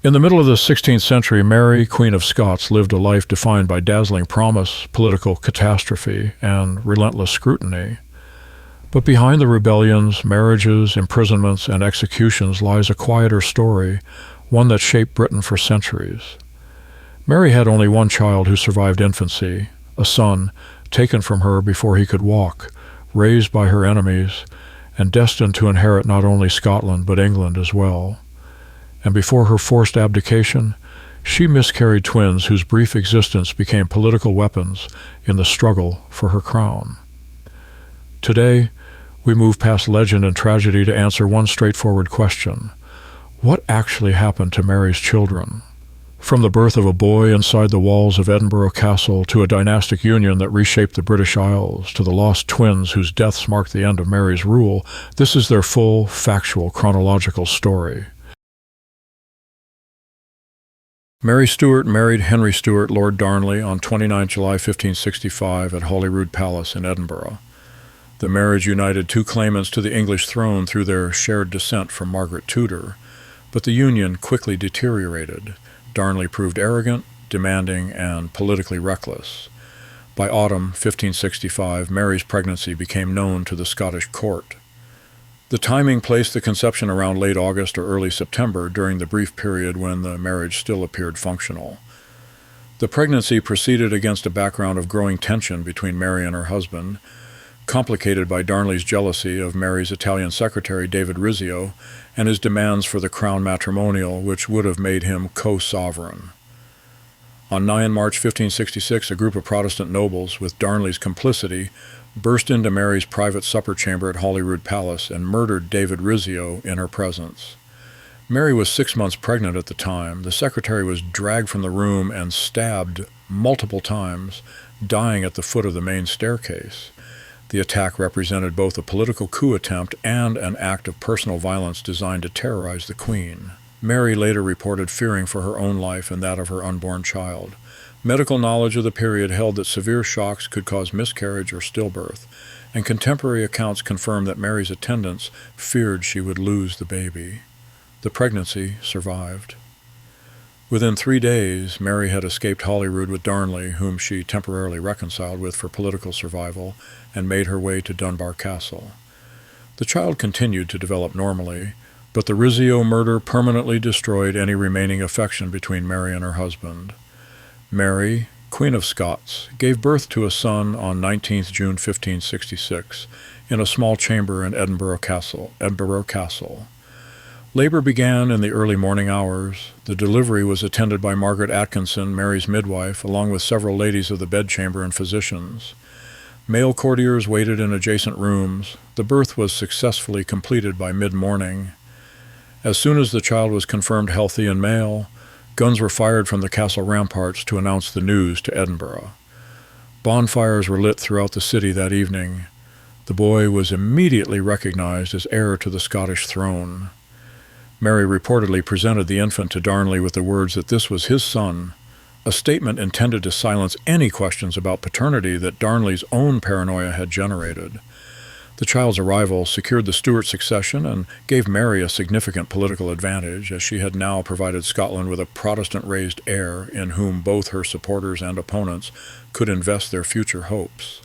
In the middle of the 16th century, Mary, Queen of Scots, lived a life defined by dazzling promise, political catastrophe, and relentless scrutiny. But behind the rebellions, marriages, imprisonments, and executions lies a quieter story, one that shaped Britain for centuries. Mary had only one child who survived infancy, a son, taken from her before he could walk, raised by her enemies, and destined to inherit not only Scotland but England as well. And before her forced abdication, she miscarried twins whose brief existence became political weapons in the struggle for her crown. Today, we move past legend and tragedy to answer one straightforward question. What actually happened to Mary's children? From the birth of a boy inside the walls of Edinburgh Castle to a dynastic union that reshaped the British Isles to the lost twins whose deaths marked the end of Mary's rule, this is their full, factual, chronological story. Mary Stuart married Henry Stuart, Lord Darnley, on 29 July 1565 at Holyrood Palace in Edinburgh. The marriage united two claimants to the English throne through their shared descent from Margaret Tudor, but the union quickly deteriorated. Darnley proved arrogant, demanding, and politically reckless. By autumn 1565, Mary's pregnancy became known to the Scottish court. The timing placed the conception around late August or early September, during the brief period when the marriage still appeared functional. The pregnancy proceeded against a background of growing tension between Mary and her husband, complicated by Darnley's jealousy of Mary's Italian secretary David Rizzio and his demands for the crown matrimonial, which would have made him co-sovereign. On 9 March 1566, a group of Protestant nobles, with Darnley's complicity, burst into Mary's private supper chamber at Holyrood Palace and murdered David Rizzio in her presence. Mary was 6 months pregnant at the time. The secretary was dragged from the room and stabbed multiple times, dying at the foot of the main staircase. The attack represented both a political coup attempt and an act of personal violence designed to terrorize the Queen. Mary later reported fearing for her own life and that of her unborn child. Medical knowledge of the period held that severe shocks could cause miscarriage or stillbirth, and contemporary accounts confirmed that Mary's attendants feared she would lose the baby. The pregnancy survived. Within 3 days, Mary had escaped Holyrood with Darnley, whom she temporarily reconciled with for political survival, and made her way to Edinburgh Castle. The child continued to develop normally, but the Rizzio murder permanently destroyed any remaining affection between Mary and her husband. Mary, Queen of Scots, gave birth to a son on 19 June 1566 in a small chamber in Edinburgh Castle. Labor began in the early morning hours. The delivery was attended by Margaret Atkinson, Mary's midwife, along with several ladies of the bedchamber and physicians. Male courtiers waited in adjacent rooms. The birth was successfully completed by mid-morning. As soon as the child was confirmed healthy and male, guns were fired from the castle ramparts to announce the news to Edinburgh. Bonfires were lit throughout the city that evening. The boy was immediately recognized as heir to the Scottish throne. Mary reportedly presented the infant to Darnley with the words that this was his son, a statement intended to silence any questions about paternity that Darnley's own paranoia had generated. The child's arrival secured the Stuart succession and gave Mary a significant political advantage, as she had now provided Scotland with a Protestant-raised heir in whom both her supporters and opponents could invest their future hopes.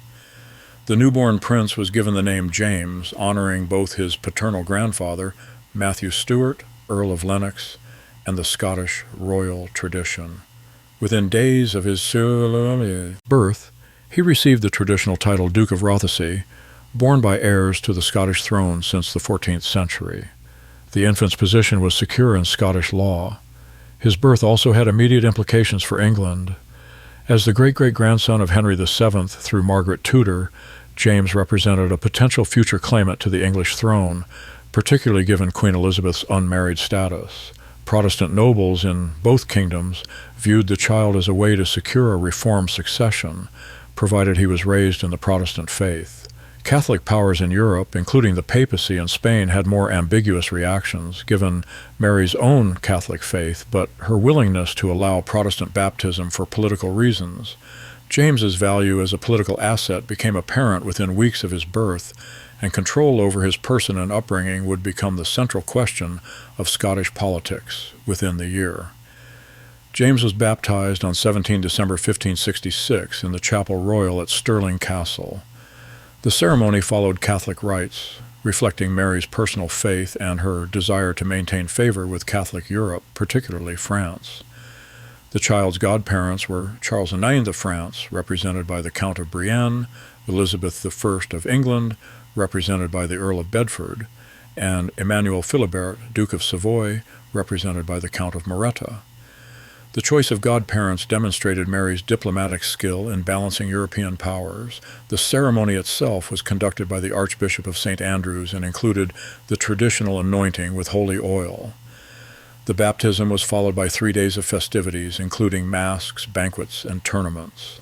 The newborn prince was given the name James, honoring both his paternal grandfather, Matthew Stuart, Earl of Lennox, and the Scottish royal tradition. Within days of his birth, he received the traditional title Duke of Rothesay, borne by heirs to the Scottish throne since the 14th century. The infant's position was secure in Scottish law. His birth also had immediate implications for England. As the great-great-grandson of Henry VII through Margaret Tudor, James represented a potential future claimant to the English throne, particularly given Queen Elizabeth's unmarried status. Protestant nobles in both kingdoms viewed the child as a way to secure a reformed succession, provided he was raised in the Protestant faith. Catholic powers in Europe, including the papacy in Spain, had more ambiguous reactions, given Mary's own Catholic faith, but her willingness to allow Protestant baptism for political reasons. James's value as a political asset became apparent within weeks of his birth, and control over his person and upbringing would become the central question of Scottish politics within the year. James was baptized on 17 December 1566 in the Chapel Royal at Stirling Castle. The ceremony followed Catholic rites, reflecting Mary's personal faith and her desire to maintain favor with Catholic Europe, particularly France. The child's godparents were Charles IX of France, represented by the Count of Brienne, Elizabeth I of England, represented by the Earl of Bedford, and Emmanuel Philibert, Duke of Savoy, represented by the Count of Moretta. The choice of godparents demonstrated Mary's diplomatic skill in balancing European powers. The ceremony itself was conducted by the Archbishop of St. Andrews and included the traditional anointing with holy oil. The baptism was followed by 3 days of festivities, including masques, banquets, and tournaments.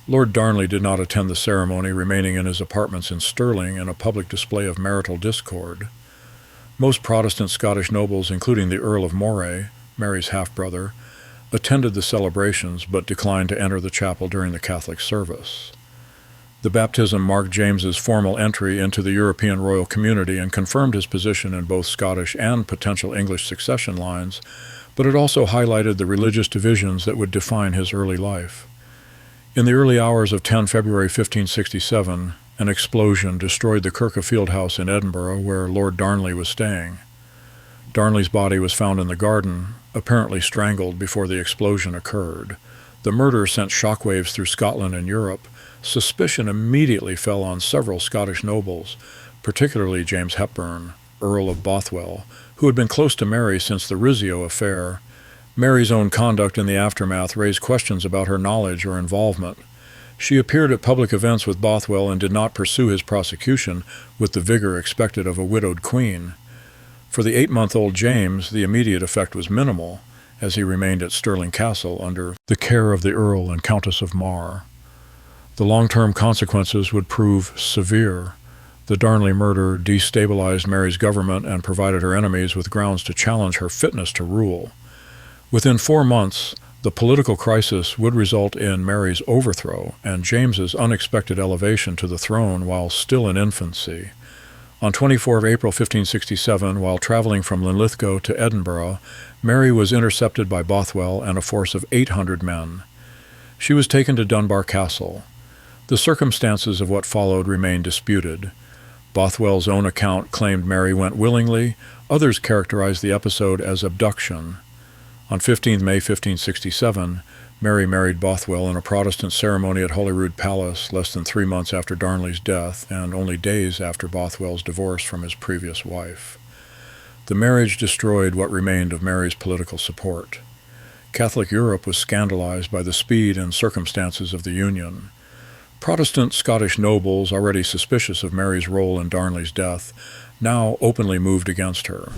Lord Darnley did not attend the ceremony, remaining in his apartments in Stirling in a public display of marital discord. Most Protestant Scottish nobles, including the Earl of Moray, Mary's half-brother, attended the celebrations but declined to enter the chapel during the Catholic service. The baptism marked James's formal entry into the European royal community and confirmed his position in both Scottish and potential English succession lines, but it also highlighted the religious divisions that would define his early life. In the early hours of 10 February 1567, an explosion destroyed the Kirk of Field House in Edinburgh, where Lord Darnley was staying. Darnley's body was found in the garden, apparently strangled before the explosion occurred. The murder sent shockwaves through Scotland and Europe. Suspicion immediately fell on several Scottish nobles, particularly James Hepburn, Earl of Bothwell, who had been close to Mary since the Rizzio affair. Mary's own conduct in the aftermath raised questions about her knowledge or involvement. She appeared at public events with Bothwell and did not pursue his prosecution with the vigor expected of a widowed queen. For the 8-month-old James, the immediate effect was minimal, as he remained at Stirling Castle under the care of the Earl and Countess of Mar. The long-term consequences would prove severe. The Darnley murder destabilized Mary's government and provided her enemies with grounds to challenge her fitness to rule. Within 4 months, the political crisis would result in Mary's overthrow and James's unexpected elevation to the throne while still in infancy. On 24 April 1567, while traveling from Linlithgow to Edinburgh, Mary was intercepted by Bothwell and a force of 800 men. She was taken to Dunbar Castle. The circumstances of what followed remain disputed. Bothwell's own account claimed Mary went willingly. Others characterized the episode as abduction. On 15 May 1567, Mary married Bothwell in a Protestant ceremony at Holyrood Palace less than 3 months after Darnley's death and only days after Bothwell's divorce from his previous wife. The marriage destroyed what remained of Mary's political support. Catholic Europe was scandalized by the speed and circumstances of the union. Protestant Scottish nobles, already suspicious of Mary's role in Darnley's death, now openly moved against her.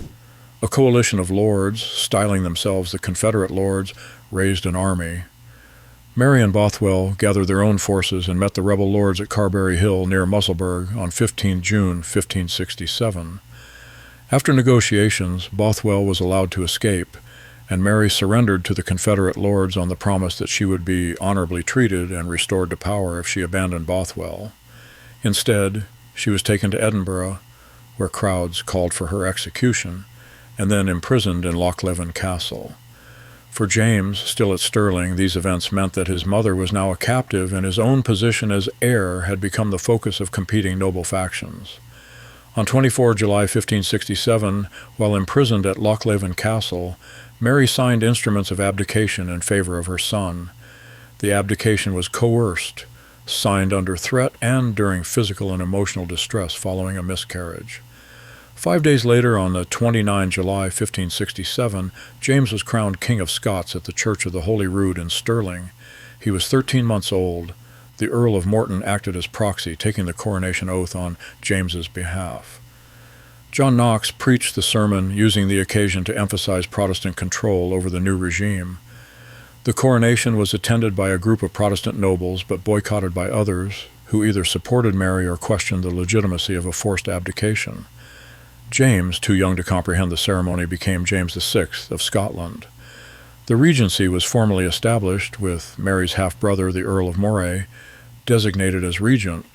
A coalition of lords, styling themselves the Confederate lords, raised an army. Mary and Bothwell gathered their own forces and met the rebel lords at Carberry Hill near Musselburgh on 15 June 1567. After negotiations, Bothwell was allowed to escape, and Mary surrendered to the Confederate lords on the promise that she would be honorably treated and restored to power if she abandoned Bothwell. Instead, she was taken to Edinburgh, where crowds called for her execution, and then imprisoned in Lochleven Castle. For James, still at Stirling, these events meant that his mother was now a captive and his own position as heir had become the focus of competing noble factions. On 24 July 1567, while imprisoned at Lochleven Castle, Mary signed instruments of abdication in favor of her son. The abdication was coerced, signed under threat and during physical and emotional distress following a miscarriage. 5 days later, on the 29 July 1567, James was crowned King of Scots at the Church of the Holy Rood in Stirling. He was 13 months old. The Earl of Morton acted as proxy, taking the coronation oath on James's behalf. John Knox preached the sermon, using the occasion to emphasize Protestant control over the new regime. The coronation was attended by a group of Protestant nobles, but boycotted by others, who either supported Mary or questioned the legitimacy of a forced abdication. James, too young to comprehend the ceremony, became James VI of Scotland. The regency was formally established, with Mary's half-brother, the Earl of Moray, designated as regent.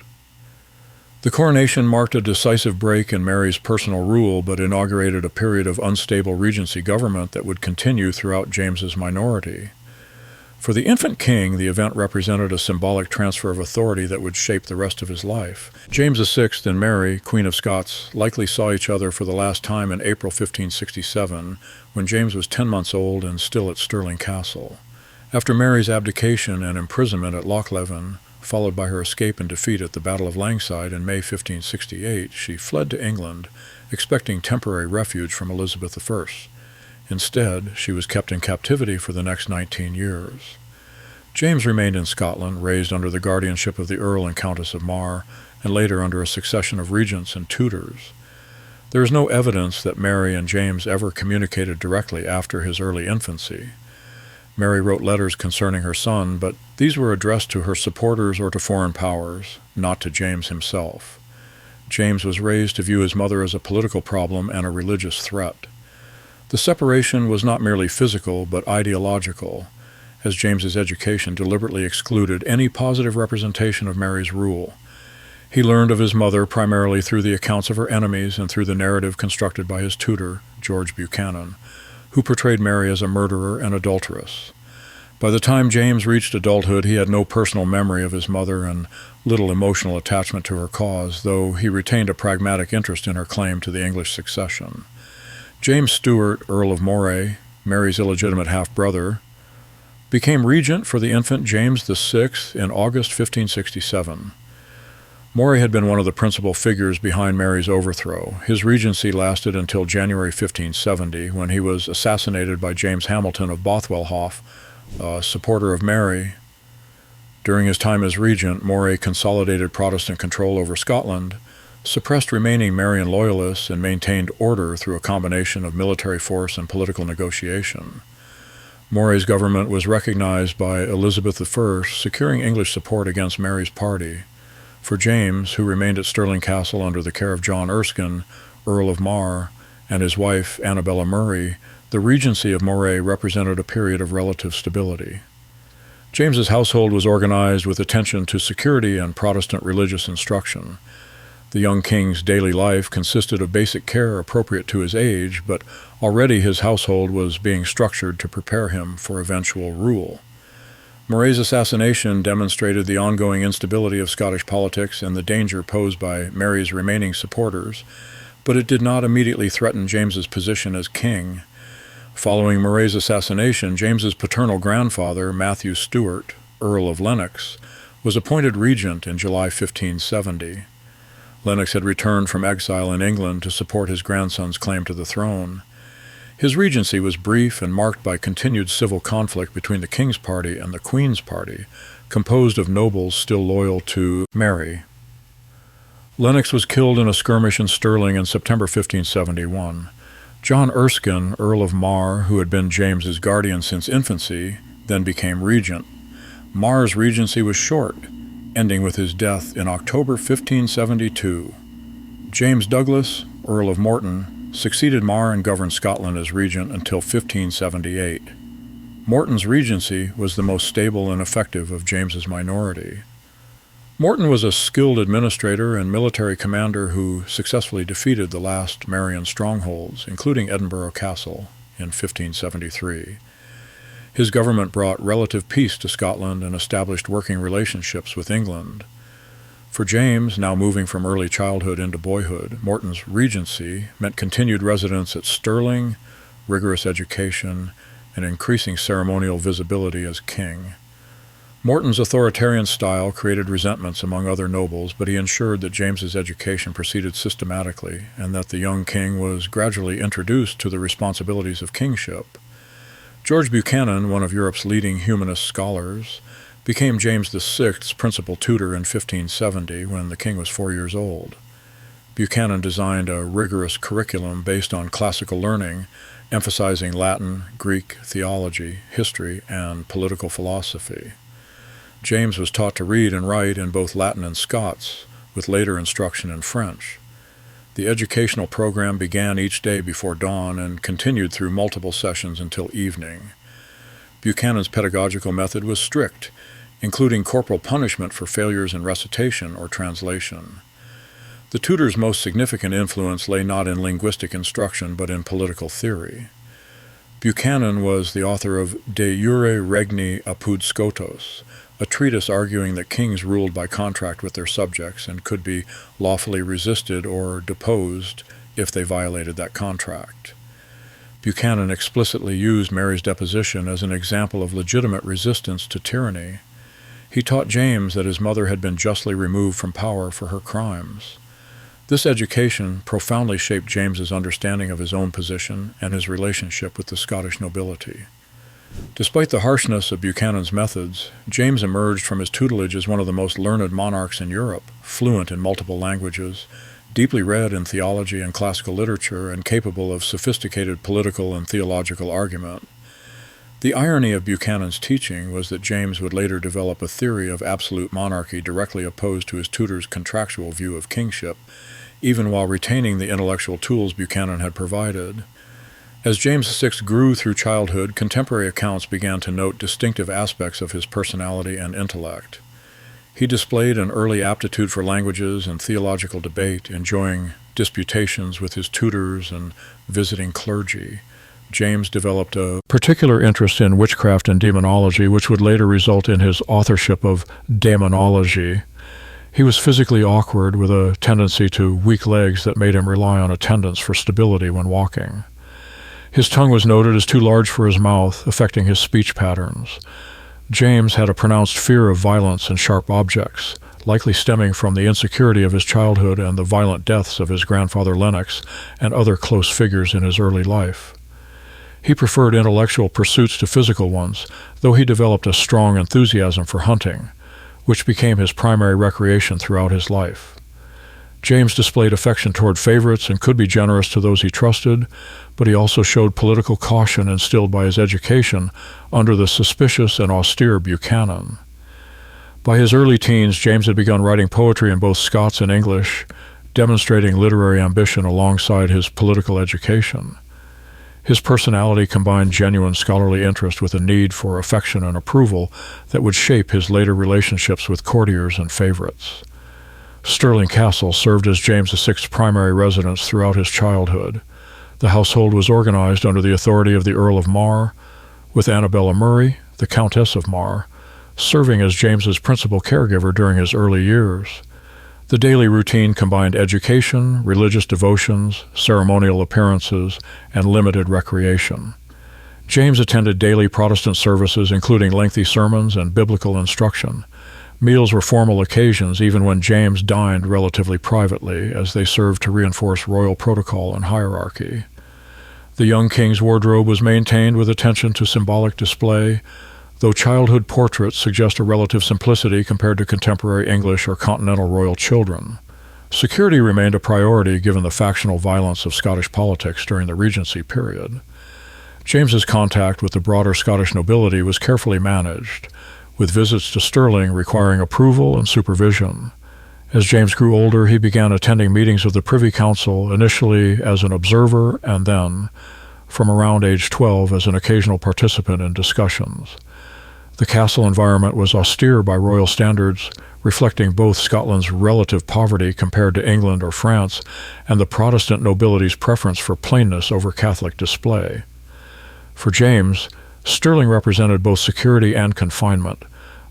The coronation marked a decisive break in Mary's personal rule, but inaugurated a period of unstable regency government that would continue throughout James's minority. For the infant king, the event represented a symbolic transfer of authority that would shape the rest of his life. James VI and Mary, Queen of Scots, likely saw each other for the last time in April 1567, when James was 10 months old and still at Stirling Castle. After Mary's abdication and imprisonment at Lochleven, followed by her escape and defeat at the Battle of Langside in May 1568, she fled to England, expecting temporary refuge from Elizabeth I. Instead, she was kept in captivity for the next 19 years. James remained in Scotland, raised under the guardianship of the Earl and Countess of Mar, and later under a succession of regents and tutors. There is no evidence that Mary and James ever communicated directly after his early infancy. Mary wrote letters concerning her son, but these were addressed to her supporters or to foreign powers, not to James himself. James was raised to view his mother as a political problem and a religious threat. The separation was not merely physical, but ideological, as James's education deliberately excluded any positive representation of Mary's rule. He learned of his mother primarily through the accounts of her enemies and through the narrative constructed by his tutor, George Buchanan, who portrayed Mary as a murderer and adulteress. By the time James reached adulthood, he had no personal memory of his mother and little emotional attachment to her cause, though he retained a pragmatic interest in her claim to the English succession. James Stuart, Earl of Moray, Mary's illegitimate half-brother, became regent for the infant James VI in August 1567. Moray had been one of the principal figures behind Mary's overthrow. His regency lasted until January 1570, when he was assassinated by James Hamilton of Bothwellhaugh, a supporter of Mary. During his time as regent, Moray consolidated Protestant control over Scotland, suppressed remaining Marian loyalists, and maintained order through a combination of military force and political negotiation. Moray's government was recognized by Elizabeth I, securing English support against Mary's party. For James, who remained at Stirling Castle under the care of John Erskine, Earl of Mar, and his wife Annabella Murray, the regency of Moray represented a period of relative stability. James's household was organized with attention to security and Protestant religious instruction. The young king's daily life consisted of basic care appropriate to his age, but already his household was being structured to prepare him for eventual rule. Moray's assassination demonstrated the ongoing instability of Scottish politics and the danger posed by Mary's remaining supporters, but it did not immediately threaten James's position as king. Following Moray's assassination, James's paternal grandfather, Matthew Stuart, Earl of Lennox, was appointed regent in July 1570. Lennox had returned from exile in England to support his grandson's claim to the throne. His regency was brief and marked by continued civil conflict between the King's party and the Queen's party, composed of nobles still loyal to Mary. Lennox was killed in a skirmish in Stirling in September 1571. John Erskine, Earl of Mar, who had been James's guardian since infancy, then became regent. Mar's regency was short, ending with his death in October 1572. James Douglas, Earl of Morton, succeeded Mar and governed Scotland as regent until 1578. Morton's regency was the most stable and effective of James's minority. Morton was a skilled administrator and military commander who successfully defeated the last Marian strongholds, including Edinburgh Castle, in 1573. His government brought relative peace to Scotland and established working relationships with England. For James, now moving from early childhood into boyhood, Morton's regency meant continued residence at Stirling, rigorous education, and increasing ceremonial visibility as king. Morton's authoritarian style created resentments among other nobles, but he ensured that James's education proceeded systematically and that the young king was gradually introduced to the responsibilities of kingship. George Buchanan, one of Europe's leading humanist scholars, became James VI's principal tutor in 1570 when the king was 4 years old. Buchanan designed a rigorous curriculum based on classical learning, emphasizing Latin, Greek, theology, history, and political philosophy. James was taught to read and write in both Latin and Scots, with later instruction in French. The educational program began each day before dawn and continued through multiple sessions until evening. Buchanan's pedagogical method was strict, including corporal punishment for failures in recitation or translation. The tutor's most significant influence lay not in linguistic instruction but in political theory. Buchanan was the author of De Jure Regni Apud Scotos, a treatise arguing that kings ruled by contract with their subjects and could be lawfully resisted or deposed if they violated that contract. Buchanan explicitly used Mary's deposition as an example of legitimate resistance to tyranny. He taught James that his mother had been justly removed from power for her crimes. This education profoundly shaped James's understanding of his own position and his relationship with the Scottish nobility. Despite the harshness of Buchanan's methods, James emerged from his tutelage as one of the most learned monarchs in Europe, fluent in multiple languages, deeply read in theology and classical literature, and capable of sophisticated political and theological argument. The irony of Buchanan's teaching was that James would later develop a theory of absolute monarchy directly opposed to his tutor's contractual view of kingship, even while retaining the intellectual tools Buchanan had provided. As James VI grew through childhood, contemporary accounts began to note distinctive aspects of his personality and intellect. He displayed an early aptitude for languages and theological debate, enjoying disputations with his tutors and visiting clergy. James developed a particular interest in witchcraft and demonology, which would later result in his authorship of Daemonology. He was physically awkward, with a tendency to weak legs that made him rely on attendants for stability when walking. His tongue was noted as too large for his mouth, affecting his speech patterns. James had a pronounced fear of violence and sharp objects, likely stemming from the insecurity of his childhood and the violent deaths of his grandfather Lennox and other close figures in his early life. He preferred intellectual pursuits to physical ones, though he developed a strong enthusiasm for hunting, which became his primary recreation throughout his life. James displayed affection toward favorites and could be generous to those he trusted, but he also showed political caution instilled by his education under the suspicious and austere Buchanan. By his early teens, James had begun writing poetry in both Scots and English, demonstrating literary ambition alongside his political education. His personality combined genuine scholarly interest with a need for affection and approval that would shape his later relationships with courtiers and favorites. Stirling Castle served as James VI's primary residence throughout his childhood. The household was organized under the authority of the Earl of Mar, with Annabella Murray, the Countess of Mar, serving as James's principal caregiver during his early years. The daily routine combined education, religious devotions, ceremonial appearances, and limited recreation. James attended daily Protestant services, including lengthy sermons and biblical instruction. Meals were formal occasions, even when James dined relatively privately, as they served to reinforce royal protocol and hierarchy. The young king's wardrobe was maintained with attention to symbolic display, though childhood portraits suggest a relative simplicity compared to contemporary English or continental royal children. Security remained a priority given the factional violence of Scottish politics during the Regency period. James's contact with the broader Scottish nobility was carefully managed, with visits to Stirling requiring approval and supervision. As James grew older, he began attending meetings of the Privy Council, initially as an observer and then, from around age 12, as an occasional participant in discussions. The castle environment was austere by royal standards, reflecting both Scotland's relative poverty compared to England or France and the Protestant nobility's preference for plainness over Catholic display. For James, Stirling represented both security and confinement,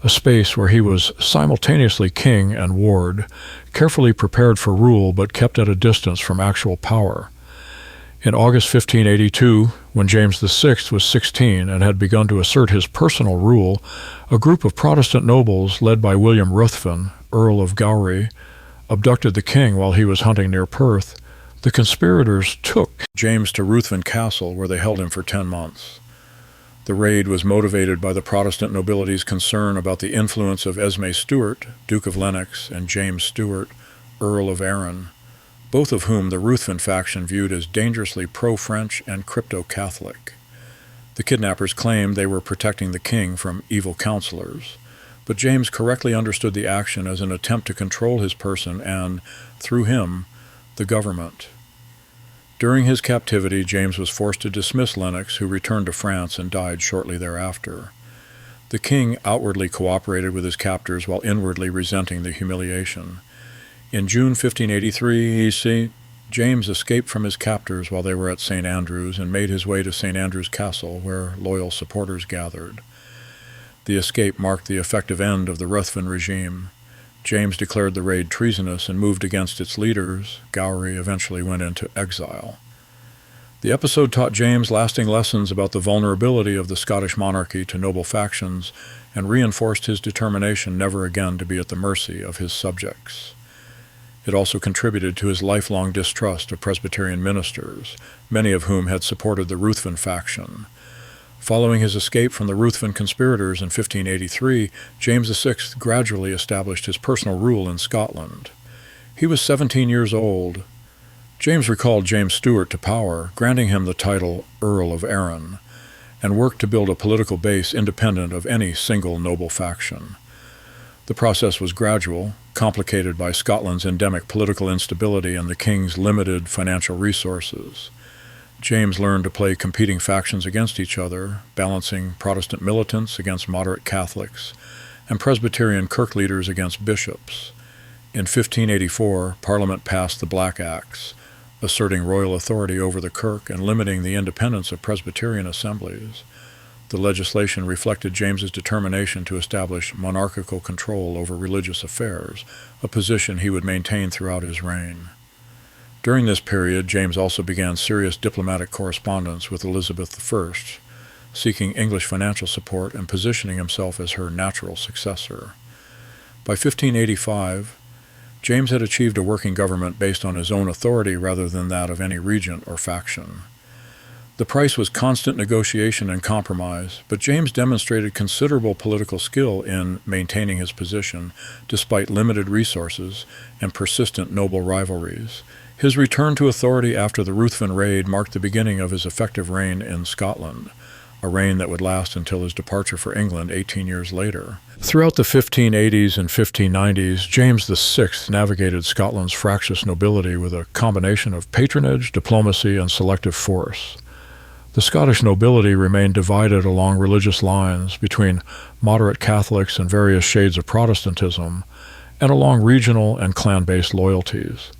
a space where he was simultaneously king and ward, carefully prepared for rule but kept at a distance from actual power. In August 1582, when James VI was 16 and had begun to assert his personal rule, a group of Protestant nobles, led by William Ruthven, Earl of Gowrie, abducted the king while he was hunting near Perth. The conspirators took James to Ruthven Castle, where they held him for 10 months. The raid was motivated by the Protestant nobility's concern about the influence of Esme Stuart, Duke of Lennox, and James Stuart, Earl of Arran, both of whom the Ruthven faction viewed as dangerously pro-French and crypto-Catholic. The kidnappers claimed they were protecting the king from evil counselors, but James correctly understood the action as an attempt to control his person and, through him, the government. During his captivity, James was forced to dismiss Lennox, who returned to France and died shortly thereafter. The king outwardly cooperated with his captors while inwardly resenting the humiliation. In June 1583, James escaped from his captors while they were at St. Andrews and made his way to St. Andrews Castle, where loyal supporters gathered. The escape marked the effective end of the Ruthven regime. James declared the raid treasonous and moved against its leaders. Gowrie eventually went into exile. The episode taught James lasting lessons about the vulnerability of the Scottish monarchy to noble factions and reinforced his determination never again to be at the mercy of his subjects. It also contributed to his lifelong distrust of Presbyterian ministers, many of whom had supported the Ruthven faction. Following his escape from the Ruthven conspirators in 1583, James VI gradually established his personal rule in Scotland. He was 17 years old. James recalled James Stuart to power, granting him the title Earl of Arran, and worked to build a political base independent of any single noble faction. The process was gradual, complicated by Scotland's endemic political instability and the king's limited financial resources. James learned to play competing factions against each other, balancing Protestant militants against moderate Catholics, and Presbyterian kirk leaders against bishops. In 1584, Parliament passed the Black Acts, asserting royal authority over the kirk and limiting the independence of Presbyterian assemblies. The legislation reflected James's determination to establish monarchical control over religious affairs, a position he would maintain throughout his reign. During this period, James also began serious diplomatic correspondence with Elizabeth I, seeking English financial support and positioning himself as her natural successor. By 1585, James had achieved a working government based on his own authority rather than that of any regent or faction. The price was constant negotiation and compromise, but James demonstrated considerable political skill in maintaining his position despite limited resources and persistent noble rivalries. His return to authority after the Ruthven raid marked the beginning of his effective reign in Scotland, a reign that would last until his departure for England 18 years later. Throughout the 1580s and 1590s, James VI navigated Scotland's fractious nobility with a combination of patronage, diplomacy, and selective force. The Scottish nobility remained divided along religious lines between moderate Catholics and various shades of Protestantism, and along regional and clan-based loyalties.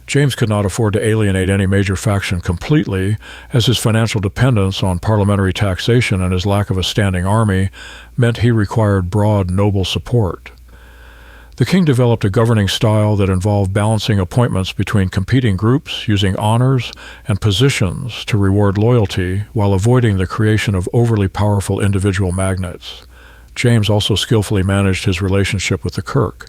James could not afford to alienate any major faction completely, as his financial dependence on parliamentary taxation and his lack of a standing army meant he required broad noble support. The king developed a governing style that involved balancing appointments between competing groups, using honors and positions to reward loyalty while avoiding the creation of overly powerful individual magnates. James also skillfully managed his relationship with the kirk.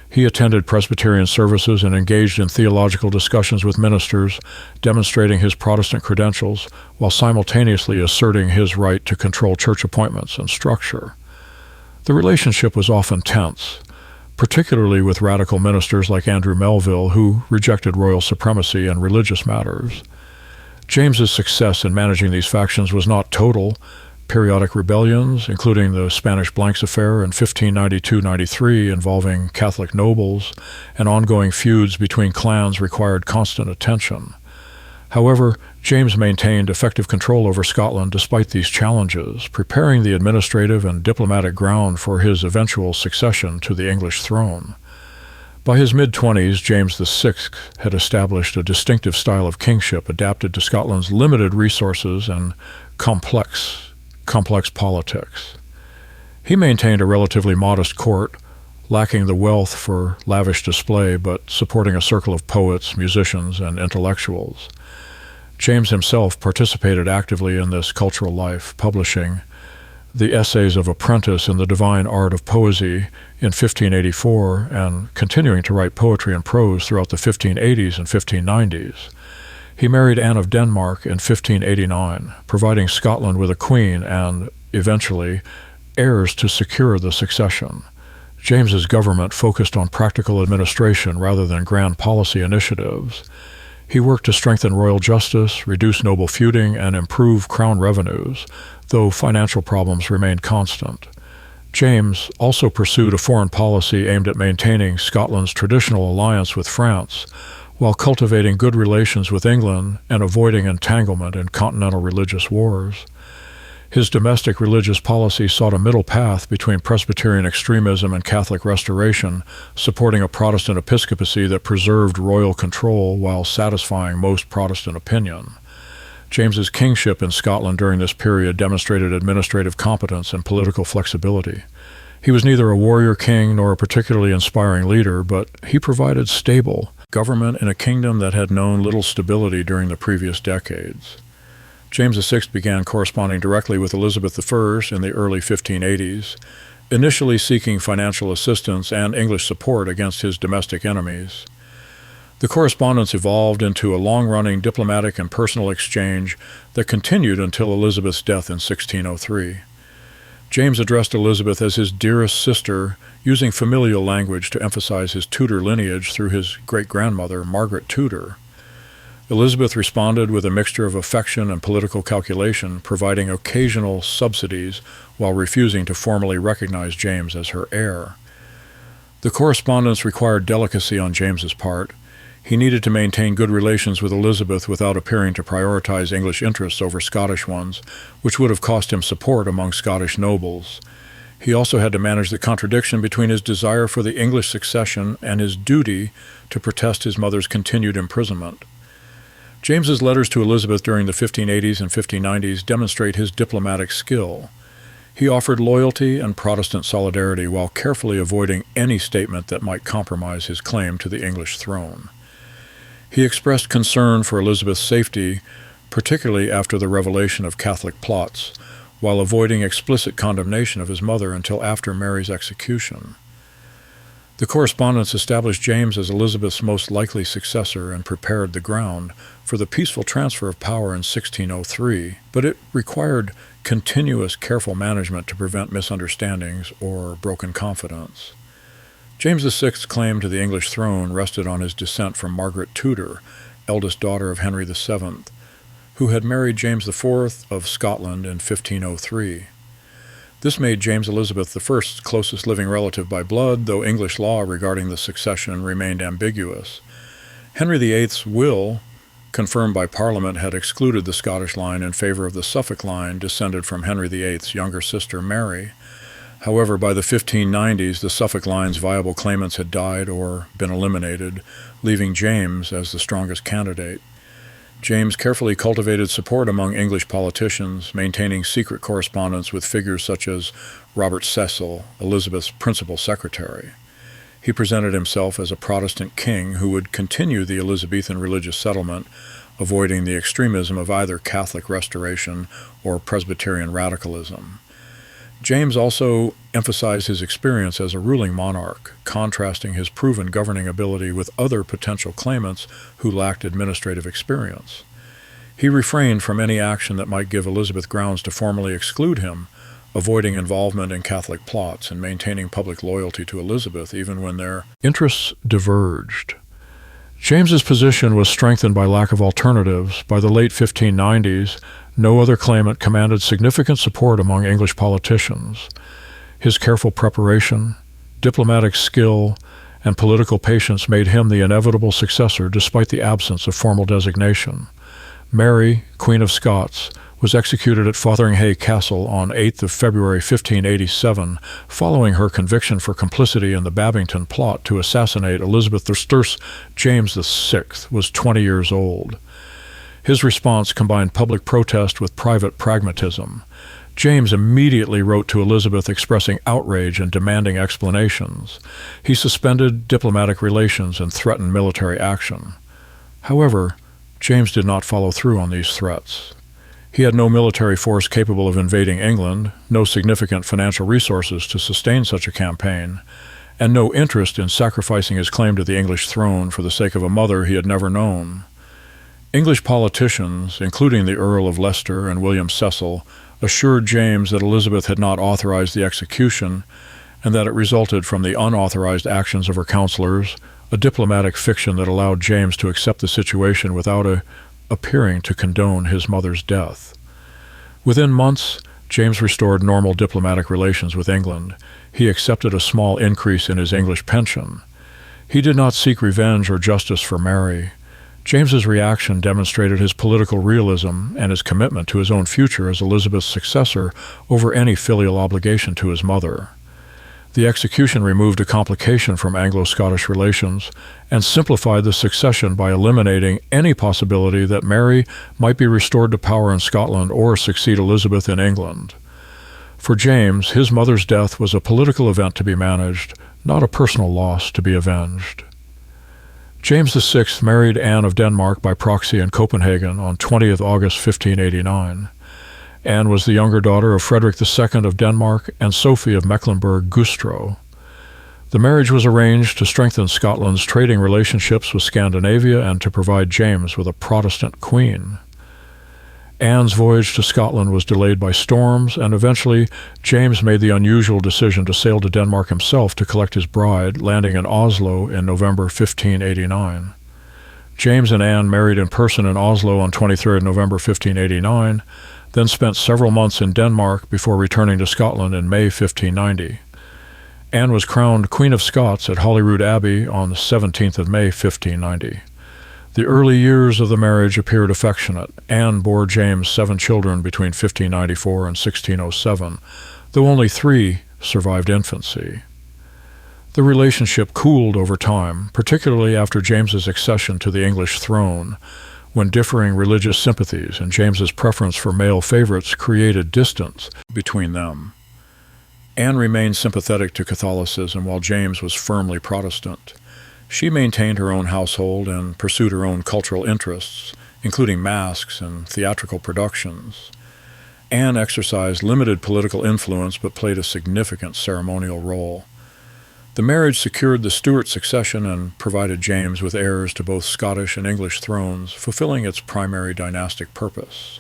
He attended Presbyterian services and engaged in theological discussions with ministers, demonstrating his Protestant credentials while simultaneously asserting his right to control church appointments and structure. The relationship was often tense, particularly with radical ministers like Andrew Melville, who rejected royal supremacy and religious matters. James's success in managing these factions was not total. Periodic rebellions, including the Spanish Blanks Affair in 1592-93 involving Catholic nobles, and ongoing feuds between clans required constant attention. However, James maintained effective control over Scotland despite these challenges, preparing the administrative and diplomatic ground for his eventual succession to the English throne. By his mid-20s, James VI had established a distinctive style of kingship adapted to Scotland's limited resources and complex politics. He maintained a relatively modest court, lacking the wealth for lavish display, but supporting a circle of poets, musicians, and intellectuals. James himself participated actively in this cultural life, publishing the Essays of a Prentice in the Divine Art of Poesy in 1584 and continuing to write poetry and prose throughout the 1580s and 1590s. He married Anne of Denmark in 1589, providing Scotland with a queen and, eventually, heirs to secure the succession. James's government focused on practical administration rather than grand policy initiatives. He worked to strengthen royal justice, reduce noble feuding, and improve crown revenues, though financial problems remained constant. James also pursued a foreign policy aimed at maintaining Scotland's traditional alliance with France, while cultivating good relations with England and avoiding entanglement in continental religious wars. His domestic religious policy sought a middle path between Presbyterian extremism and Catholic restoration, supporting a Protestant episcopacy that preserved royal control while satisfying most Protestant opinion. James's kingship in Scotland during this period demonstrated administrative competence and political flexibility. He was neither a warrior king nor a particularly inspiring leader, but he provided stable government in a kingdom that had known little stability during the previous decades. James VI began corresponding directly with Elizabeth I in the early 1580s, initially seeking financial assistance and English support against his domestic enemies. The correspondence evolved into a long-running diplomatic and personal exchange that continued until Elizabeth's death in 1603. James addressed Elizabeth as his dearest sister, using familial language to emphasize his Tudor lineage through his great-grandmother, Margaret Tudor. Elizabeth responded with a mixture of affection and political calculation, providing occasional subsidies while refusing to formally recognize James as her heir. The correspondence required delicacy on James's part. He needed to maintain good relations with Elizabeth without appearing to prioritize English interests over Scottish ones, which would have cost him support among Scottish nobles. He also had to manage the contradiction between his desire for the English succession and his duty to protest his mother's continued imprisonment. James's letters to Elizabeth during the 1580s and 1590s demonstrate his diplomatic skill. He offered loyalty and Protestant solidarity while carefully avoiding any statement that might compromise his claim to the English throne. He expressed concern for Elizabeth's safety, particularly after the revelation of Catholic plots, while avoiding explicit condemnation of his mother until after Mary's execution. The correspondence established James as Elizabeth's most likely successor and prepared the ground for the peaceful transfer of power in 1603, but it required continuous careful management to prevent misunderstandings or broken confidence. James VI's claim to the English throne rested on his descent from Margaret Tudor, eldest daughter of Henry VII, who had married James IV of Scotland in 1503. This made James Elizabeth I's closest living relative by blood, though English law regarding the succession remained ambiguous. Henry VIII's will, confirmed by Parliament, had excluded the Scottish line in favor of the Suffolk line, descended from Henry VIII's younger sister Mary. However, by the 1590s, the Suffolk line's viable claimants had died or been eliminated, leaving James as the strongest candidate. James carefully cultivated support among English politicians, maintaining secret correspondence with figures such as Robert Cecil, Elizabeth's principal secretary. He presented himself as a Protestant king who would continue the Elizabethan religious settlement, avoiding the extremism of either Catholic restoration or Presbyterian radicalism. James also emphasized his experience as a ruling monarch, contrasting his proven governing ability with other potential claimants who lacked administrative experience. He refrained from any action that might give Elizabeth grounds to formally exclude him, avoiding involvement in Catholic plots and maintaining public loyalty to Elizabeth even when their interests diverged. James's position was strengthened by lack of alternatives. By the late 1590s, no other claimant commanded significant support among English politicians. His careful preparation, diplomatic skill, and political patience made him the inevitable successor despite the absence of formal designation. Mary, Queen of Scots, was executed at Fotheringhay Castle on 8th of February 1587, following her conviction for complicity in the Babington plot to assassinate Elizabeth I. James VI was 20 years old. His response combined public protest with private pragmatism. James immediately wrote to Elizabeth expressing outrage and demanding explanations. He suspended diplomatic relations and threatened military action. However, James did not follow through on these threats. He had no military force capable of invading England, no significant financial resources to sustain such a campaign, and no interest in sacrificing his claim to the English throne for the sake of a mother he had never known. English politicians, including the Earl of Leicester and William Cecil, assured James that Elizabeth had not authorized the execution and that it resulted from the unauthorized actions of her counselors, a diplomatic fiction that allowed James to accept the situation without appearing to condone his mother's death. Within months, James restored normal diplomatic relations with England. He accepted a small increase in his English pension. He did not seek revenge or justice for Mary. James's reaction demonstrated his political realism and his commitment to his own future as Elizabeth's successor over any filial obligation to his mother. The execution removed a complication from Anglo-Scottish relations and simplified the succession by eliminating any possibility that Mary might be restored to power in Scotland or succeed Elizabeth in England. For James, his mother's death was a political event to be managed, not a personal loss to be avenged. James VI married Anne of Denmark by proxy in Copenhagen on 20th August 1589. Anne was the younger daughter of Frederick II of Denmark and Sophie of Mecklenburg-Güstrow. The marriage was arranged to strengthen Scotland's trading relationships with Scandinavia and to provide James with a Protestant queen. Anne's voyage to Scotland was delayed by storms, and eventually James made the unusual decision to sail to Denmark himself to collect his bride, landing in Oslo in November 1589. James and Anne married in person in Oslo on 23 November 1589, then spent several months in Denmark before returning to Scotland in May 1590. Anne was crowned Queen of Scots at Holyrood Abbey on the 17th of May 1590. The early years of the marriage appeared affectionate. Anne bore James 7 children between 1594 and 1607, though only 3 survived infancy. The relationship cooled over time, particularly after James's accession to the English throne, when differing religious sympathies and James's preference for male favorites created distance between them. Anne remained sympathetic to Catholicism while James was firmly Protestant. She maintained her own household and pursued her own cultural interests, including masques and theatrical productions. Anne exercised limited political influence but played a significant ceremonial role. The marriage secured the Stuart succession and provided James with heirs to both Scottish and English thrones, fulfilling its primary dynastic purpose.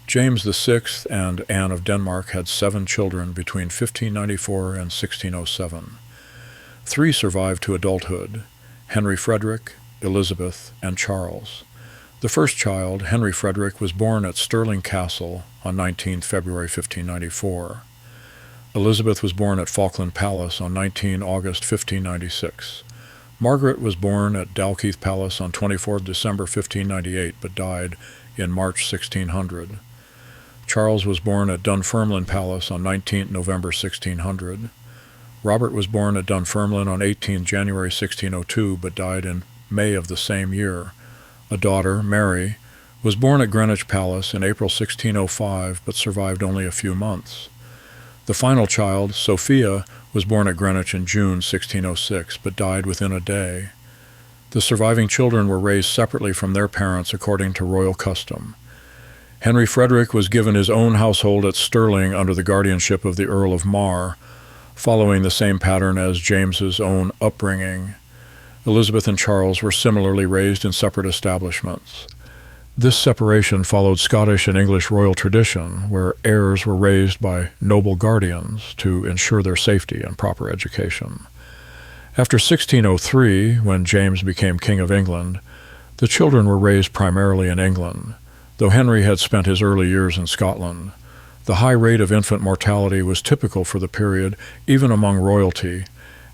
James VI and Anne of Denmark had 7 children between 1594 and 1607. 3 survived to adulthood: Henry Frederick, Elizabeth, and Charles. The first child, Henry Frederick, was born at Stirling Castle on 19 February 1594. Elizabeth was born at Falkland Palace on 19 August 1596. Margaret was born at Dalkeith Palace on 24 December 1598, but died in March 1600. Charles was born at Dunfermline Palace on 19 November 1600. Robert was born at Dunfermline on 18 January 1602, but died in May of the same year. A daughter, Mary, was born at Greenwich Palace in April 1605, but survived only a few months. The final child, Sophia, was born at Greenwich in June 1606, but died within a day. The surviving children were raised separately from their parents according to royal custom. Henry Frederick was given his own household at Stirling under the guardianship of the Earl of Mar, following the same pattern as James's own upbringing. Elizabeth and Charles were similarly raised in separate establishments. This separation followed Scottish and English royal tradition, where heirs were raised by noble guardians to ensure their safety and proper education. After 1603, when James became King of England, the children were raised primarily in England, though Henry had spent his early years in Scotland. The high rate of infant mortality was typical for the period, even among royalty,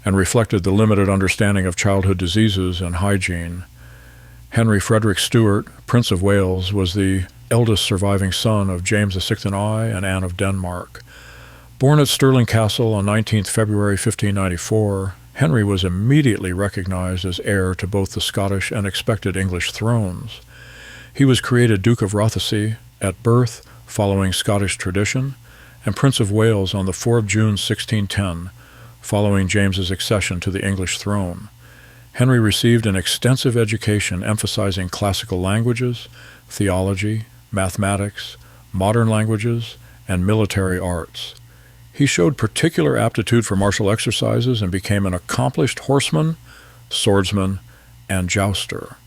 and reflected the limited understanding of childhood diseases and hygiene. Henry Frederick Stuart, Prince of Wales, was the eldest surviving son of James VI and I and Anne of Denmark. Born at Stirling Castle on 19 February 1594, Henry was immediately recognized as heir to both the Scottish and expected English thrones. He was created Duke of Rothesay at birth, following Scottish tradition, and Prince of Wales on the 4th of June 1610, following James's accession to the English throne. Henry received an extensive education emphasizing classical languages, theology, mathematics, modern languages, and military arts. He showed particular aptitude for martial exercises and became an accomplished horseman, swordsman, and jouster.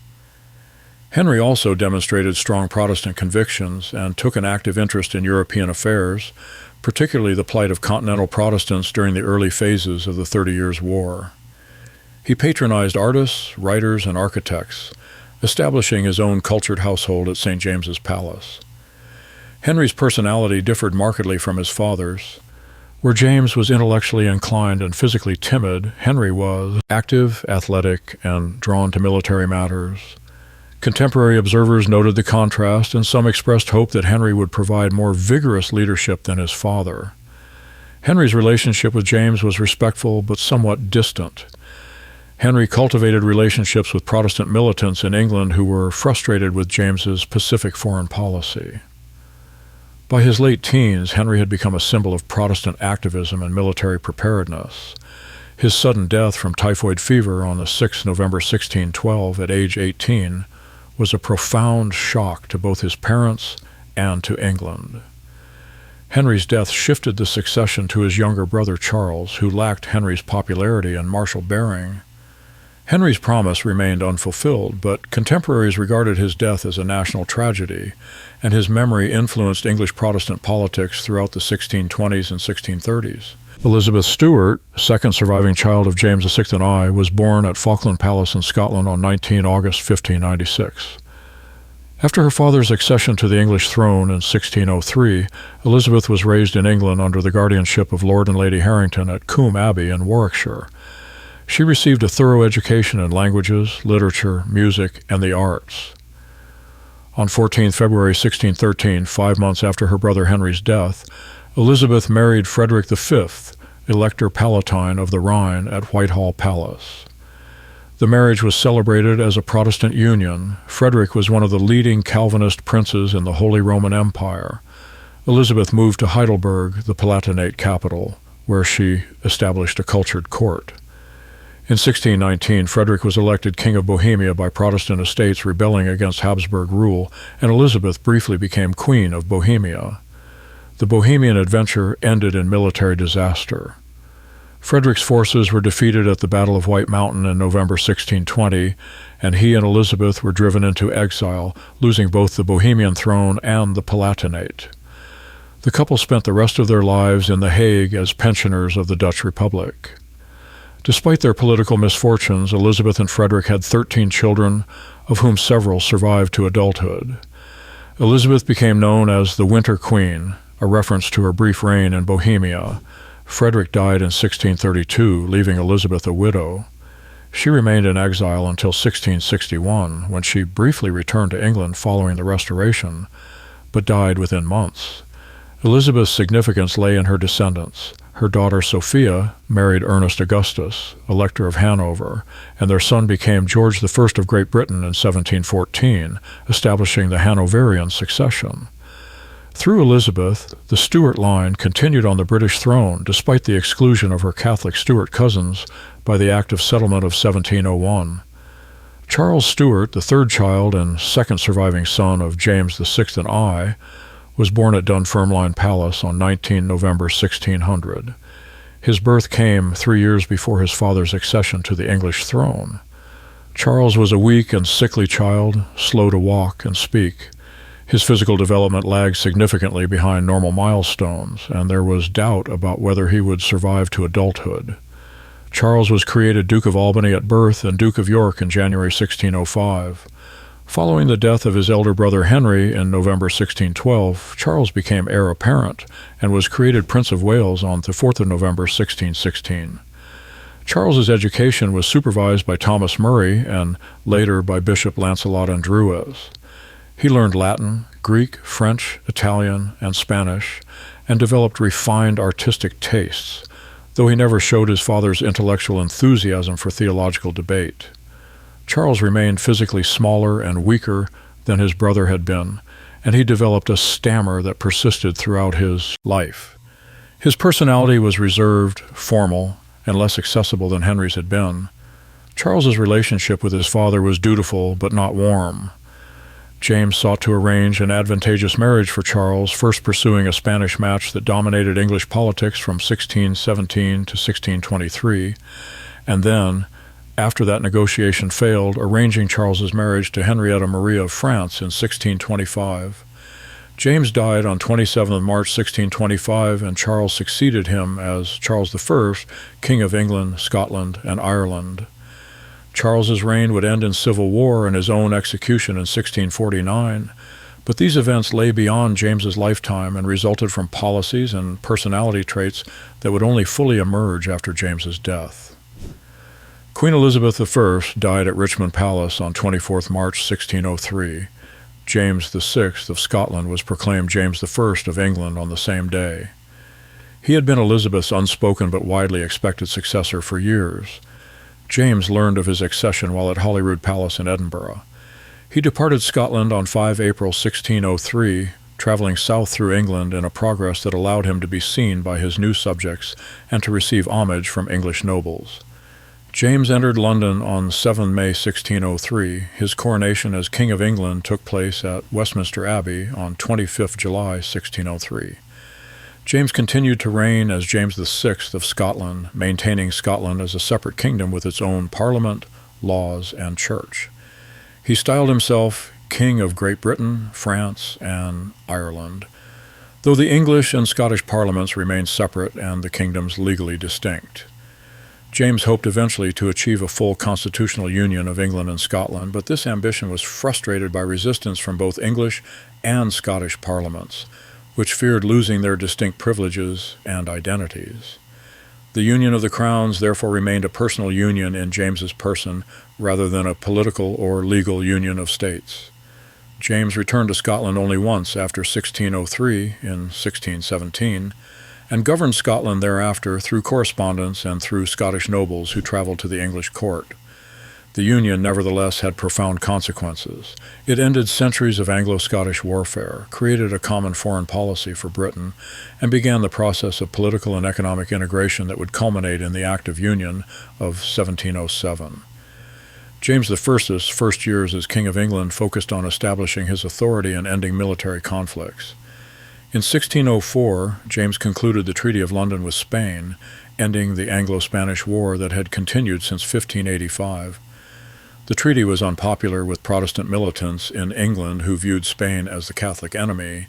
Henry also demonstrated strong Protestant convictions and took an active interest in European affairs, particularly the plight of continental Protestants during the early phases of the 30 Years' War. He patronized artists, writers, and architects, establishing his own cultured household at St. James's Palace. Henry's personality differed markedly from his father's. Where James was intellectually inclined and physically timid, Henry was active, athletic, and drawn to military matters. Contemporary observers noted the contrast, and some expressed hope that Henry would provide more vigorous leadership than his father. Henry's relationship with James was respectful but somewhat distant. Henry cultivated relationships with Protestant militants in England who were frustrated with James's Pacific foreign policy. By his late teens, Henry had become a symbol of Protestant activism and military preparedness. His sudden death from typhoid fever on the 6th November 1612 at age 18 was a profound shock to both his parents and to England. Henry's death shifted the succession to his younger brother Charles, who lacked Henry's popularity and martial bearing. Henry's promise remained unfulfilled, but contemporaries regarded his death as a national tragedy, and his memory influenced English Protestant politics throughout the 1620s and 1630s. Elizabeth Stuart, second surviving child of James VI and I, was born at Falkland Palace in Scotland on 19 August 1596. After her father's accession to the English throne in 1603, Elizabeth was raised in England under the guardianship of Lord and Lady Harrington at Combe Abbey in Warwickshire. She received a thorough education in languages, literature, music, and the arts. On 14 February 1613, 5 months after her brother Henry's death, Elizabeth married Frederick V, Elector Palatine of the Rhine, at Whitehall Palace. The marriage was celebrated as a Protestant union. Frederick was one of the leading Calvinist princes in the Holy Roman Empire. Elizabeth moved to Heidelberg, the Palatinate capital, where she established a cultured court. In 1619, Frederick was elected King of Bohemia by Protestant estates rebelling against Habsburg rule, and Elizabeth briefly became Queen of Bohemia. The Bohemian adventure ended in military disaster. Frederick's forces were defeated at the Battle of White Mountain in November 1620, and he and Elizabeth were driven into exile, losing both the Bohemian throne and the Palatinate. The couple spent the rest of their lives in The Hague as pensioners of the Dutch Republic. Despite their political misfortunes, Elizabeth and Frederick had 13 children, of whom several survived to adulthood. Elizabeth became known as the Winter Queen, a reference to her brief reign in Bohemia. Frederick died in 1632, leaving Elizabeth a widow. She remained in exile until 1661, when she briefly returned to England following the Restoration, but died within months. Elizabeth's significance lay in her descendants. Her daughter Sophia married Ernest Augustus, Elector of Hanover, and their son became George I of Great Britain in 1714, establishing the Hanoverian succession. Through Elizabeth, the Stuart line continued on the British throne despite the exclusion of her Catholic Stuart cousins by the Act of Settlement of 1701. Charles Stuart, the third child and second surviving son of James VI and I, was born at Dunfermline Palace on 19 November 1600. His birth came 3 years before his father's accession to the English throne. Charles was a weak and sickly child, slow to walk and speak. His physical development lagged significantly behind normal milestones, and there was doubt about whether he would survive to adulthood. Charles was created Duke of Albany at birth and Duke of York in January 1605. Following the death of his elder brother Henry in November 1612, Charles became heir apparent and was created Prince of Wales on the 4th of November 1616. Charles's education was supervised by Thomas Murray and later by Bishop Lancelot Andruez. He learned Latin, Greek, French, Italian, and Spanish, and developed refined artistic tastes, though he never showed his father's intellectual enthusiasm for theological debate. Charles remained physically smaller and weaker than his brother had been, and he developed a stammer that persisted throughout his life. His personality was reserved, formal, and less accessible than Henry's had been. Charles's relationship with his father was dutiful but not warm. James sought to arrange an advantageous marriage for Charles, first pursuing a Spanish match that dominated English politics from 1617 to 1623, and then, after that negotiation failed, arranging Charles's marriage to Henrietta Maria of France in 1625. James died on 27 March 1625, and Charles succeeded him as Charles I, King of England, Scotland, and Ireland. Charles's reign would end in civil war and his own execution in 1649, but these events lay beyond James's lifetime and resulted from policies and personality traits that would only fully emerge after James's death. Queen Elizabeth I died at Richmond Palace on 24th March 1603. James VI of Scotland was proclaimed James I of England on the same day. He had been Elizabeth's unspoken but widely expected successor for years. James learned of his accession while at Holyrood Palace in Edinburgh. He departed Scotland on 5 April 1603, traveling south through England in a progress that allowed him to be seen by his new subjects and to receive homage from English nobles. James entered London on 7 May 1603. His coronation as King of England took place at Westminster Abbey on 25 July 1603. James continued to reign as James VI of Scotland, maintaining Scotland as a separate kingdom with its own parliament, laws, and church. He styled himself King of Great Britain, France, and Ireland, though the English and Scottish parliaments remained separate and the kingdoms legally distinct. James hoped eventually to achieve a full constitutional union of England and Scotland, but this ambition was frustrated by resistance from both English and Scottish parliaments, which feared losing their distinct privileges and identities. The union of the crowns therefore remained a personal union in James's person rather than a political or legal union of states. James returned to Scotland only once after 1603 in 1617, and governed Scotland thereafter through correspondence and through Scottish nobles who travelled to the English court. The union, nevertheless, had profound consequences. It ended centuries of Anglo-Scottish warfare, created a common foreign policy for Britain, and began the process of political and economic integration that would culminate in the Act of Union of 1707. James I's first years as King of England focused on establishing his authority and ending military conflicts. In 1604, James concluded the Treaty of London with Spain, ending the Anglo-Spanish War that had continued since 1585. The treaty was unpopular with Protestant militants in England who viewed Spain as the Catholic enemy,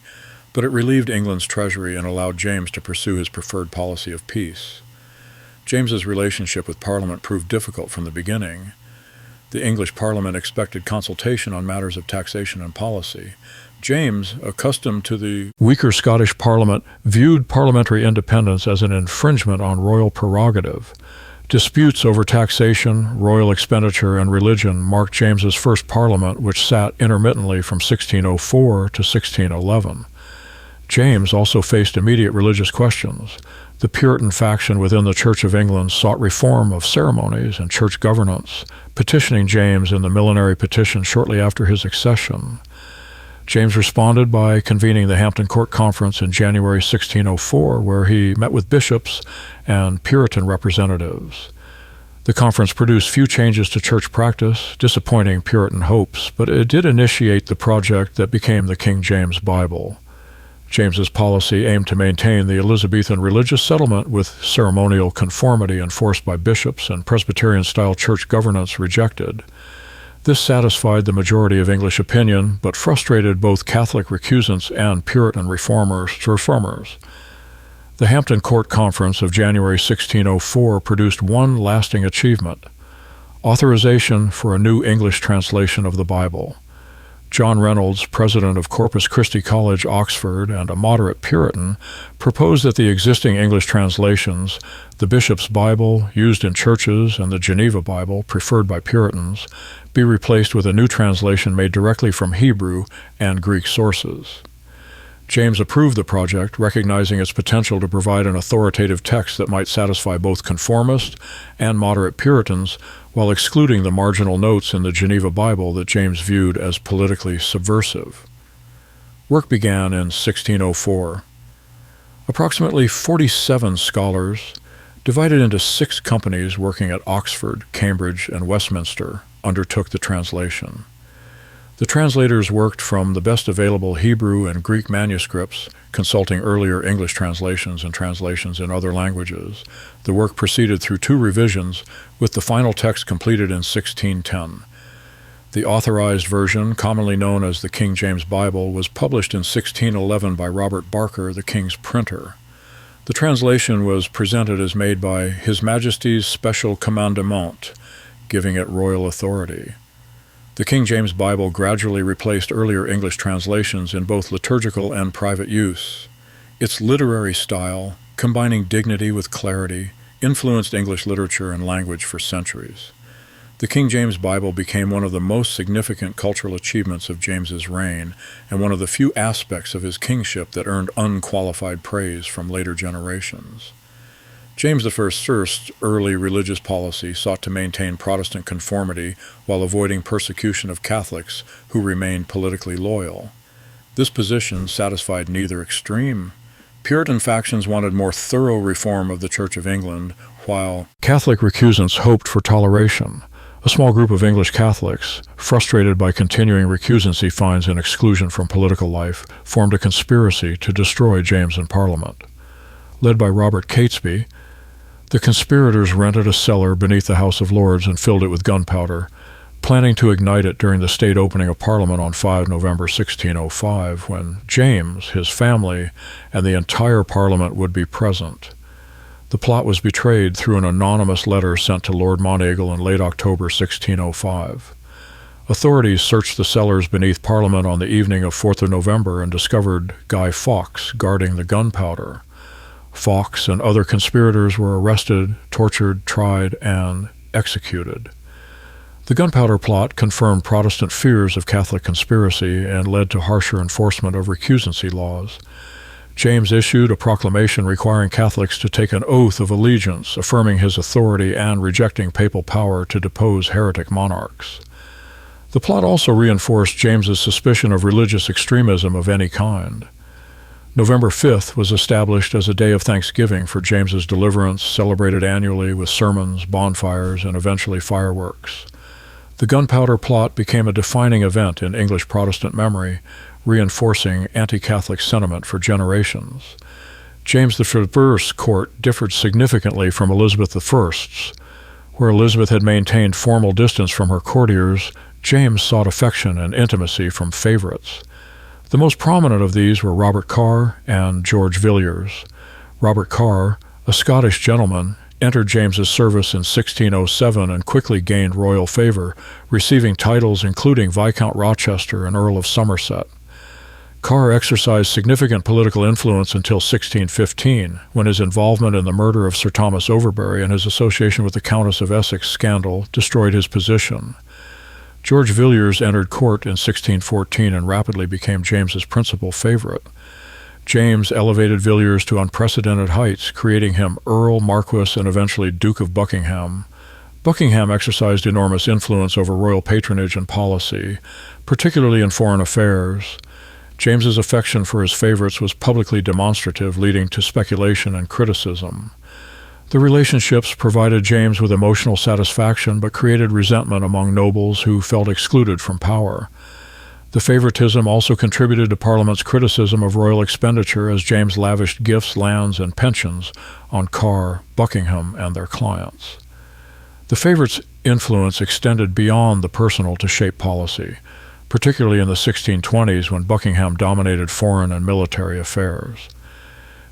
but it relieved England's treasury and allowed James to pursue his preferred policy of peace. James's relationship with Parliament proved difficult from the beginning. The English Parliament expected consultation on matters of taxation and policy. James, accustomed to the weaker Scottish Parliament, viewed parliamentary independence as an infringement on royal prerogative. Disputes over taxation, royal expenditure, and religion marked James's first parliament, which sat intermittently from 1604 to 1611. James also faced immediate religious questions. The Puritan faction within the Church of England sought reform of ceremonies and church governance, petitioning James in the Millenary Petition shortly after his accession. James responded by convening the Hampton Court Conference in January 1604, where he met with bishops and Puritan representatives. The conference produced few changes to church practice, disappointing Puritan hopes, but it did initiate the project that became the King James Bible. James's policy aimed to maintain the Elizabethan religious settlement with ceremonial conformity enforced by bishops and Presbyterian-style church governance rejected. This satisfied the majority of English opinion, but frustrated both Catholic recusants and Puritan reformers. The Hampton Court Conference of January 1604 produced one lasting achievement: authorization for a new English translation of the Bible. John Reynolds, president of Corpus Christi College, Oxford, and a moderate Puritan, proposed that the existing English translations, the Bishop's Bible, used in churches, and the Geneva Bible, preferred by Puritans, be replaced with a new translation made directly from Hebrew and Greek sources. James approved the project, recognizing its potential to provide an authoritative text that might satisfy both conformist and moderate Puritans, while excluding the marginal notes in the Geneva Bible that James viewed as politically subversive. Work began in 1604. Approximately 47 scholars, divided into 6 companies working at Oxford, Cambridge, and Westminster, undertook the translation. The translators worked from the best available Hebrew and Greek manuscripts, consulting earlier English translations and translations in other languages. The work proceeded through 2 revisions, with the final text completed in 1610. The authorized version, commonly known as the King James Bible, was published in 1611 by Robert Barker, the King's printer. The translation was presented as made by His Majesty's Special Commandement, giving it royal authority. The King James Bible gradually replaced earlier English translations in both liturgical and private use. Its literary style, combining dignity with clarity, influenced English literature and language for centuries. The King James Bible became one of the most significant cultural achievements of James's reign, and one of the few aspects of his kingship that earned unqualified praise from later generations. James I's early religious policy sought to maintain Protestant conformity while avoiding persecution of Catholics who remained politically loyal. This position satisfied neither extreme. Puritan factions wanted more thorough reform of the Church of England, while Catholic recusants hoped for toleration. A small group of English Catholics, frustrated by continuing recusancy fines and exclusion from political life, formed a conspiracy to destroy James in Parliament. Led by Robert Catesby, the conspirators rented a cellar beneath the House of Lords and filled it with gunpowder, planning to ignite it during the state opening of Parliament on 5 November 1605, when James, his family, and the entire Parliament would be present. The plot was betrayed through an anonymous letter sent to Lord Monteagle in late October 1605. Authorities searched the cellars beneath Parliament on the evening of 4th of November and discovered Guy Fawkes guarding the gunpowder. Fawkes and other conspirators were arrested, tortured, tried, and executed. The gunpowder plot confirmed Protestant fears of Catholic conspiracy and led to harsher enforcement of recusancy laws. James issued a proclamation requiring Catholics to take an oath of allegiance, affirming his authority and rejecting papal power to depose heretic monarchs. The plot also reinforced James's suspicion of religious extremism of any kind. November 5th was established as a day of thanksgiving for James's deliverance, celebrated annually with sermons, bonfires, and eventually fireworks. The gunpowder plot became a defining event in English Protestant memory, reinforcing anti-Catholic sentiment for generations. James I's court differed significantly from Elizabeth I's. Where Elizabeth had maintained formal distance from her courtiers, James sought affection and intimacy from favorites. The most prominent of these were Robert Carr and George Villiers. Robert Carr, a Scottish gentleman, entered James's service in 1607 and quickly gained royal favor, receiving titles including Viscount Rochester and Earl of Somerset. Carr exercised significant political influence until 1615, when his involvement in the murder of Sir Thomas Overbury and his association with the Countess of Essex scandal destroyed his position. George Villiers entered court in 1614 and rapidly became James's principal favorite. James elevated Villiers to unprecedented heights, creating him Earl, Marquess, and eventually Duke of Buckingham. Buckingham exercised enormous influence over royal patronage and policy, particularly in foreign affairs. James's affection for his favorites was publicly demonstrative, leading to speculation and criticism. The relationships provided James with emotional satisfaction but created resentment among nobles who felt excluded from power. The favoritism also contributed to Parliament's criticism of royal expenditure as James lavished gifts, lands, and pensions on Carr, Buckingham, and their clients. The favorites' influence extended beyond the personal to shape policy, particularly in the 1620s when Buckingham dominated foreign and military affairs.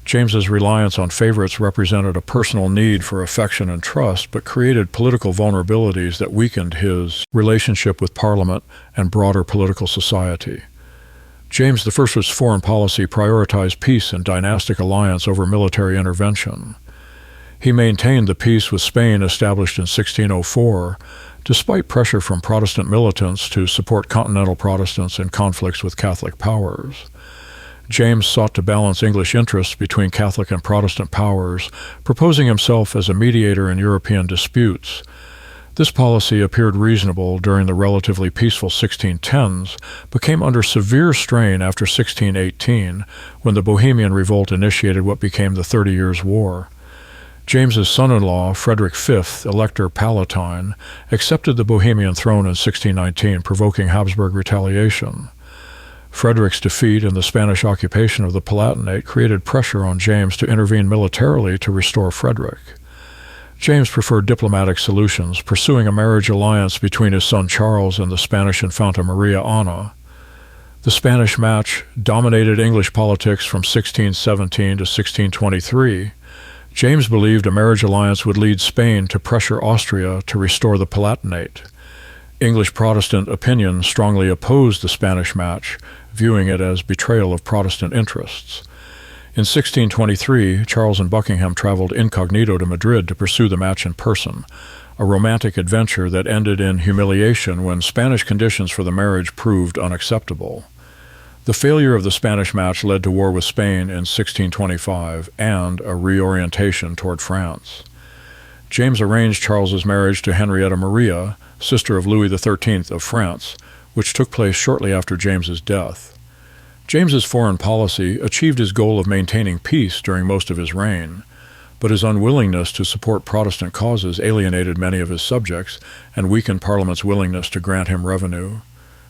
James's reliance on favorites represented a personal need for affection and trust, but created political vulnerabilities that weakened his relationship with Parliament and broader political society. James I's foreign policy prioritized peace and dynastic alliance over military intervention. He maintained the peace with Spain established in 1604, despite pressure from Protestant militants to support continental Protestants in conflicts with Catholic powers. James sought to balance English interests between Catholic and Protestant powers, proposing himself as a mediator in European disputes. This policy appeared reasonable during the relatively peaceful 1610s, but came under severe strain after 1618, when the Bohemian Revolt initiated what became the 30 Years' War. James's son-in-law, Frederick V, Elector Palatine, accepted the Bohemian throne in 1619, provoking Habsburg retaliation. Frederick's defeat in the Spanish occupation of the Palatinate created pressure on James to intervene militarily to restore Frederick. James preferred diplomatic solutions, pursuing a marriage alliance between his son Charles and the Spanish Infanta Maria Ana. The Spanish match dominated English politics from 1617 to 1623. James believed a marriage alliance would lead Spain to pressure Austria to restore the Palatinate. English Protestant opinion strongly opposed the Spanish match, viewing it as betrayal of Protestant interests. In 1623, Charles and Buckingham traveled incognito to Madrid to pursue the match in person. a romantic adventure that ended in humiliation when Spanish conditions for the marriage proved unacceptable. The failure of the Spanish match led to war with Spain in 1625 and a reorientation toward France. James arranged Charles's marriage to Henrietta Maria, sister of Louis XIII of France, which took place shortly after James's death. James's foreign policy achieved his goal of maintaining peace during most of his reign, but his unwillingness to support Protestant causes alienated many of his subjects and weakened Parliament's willingness to grant him revenue.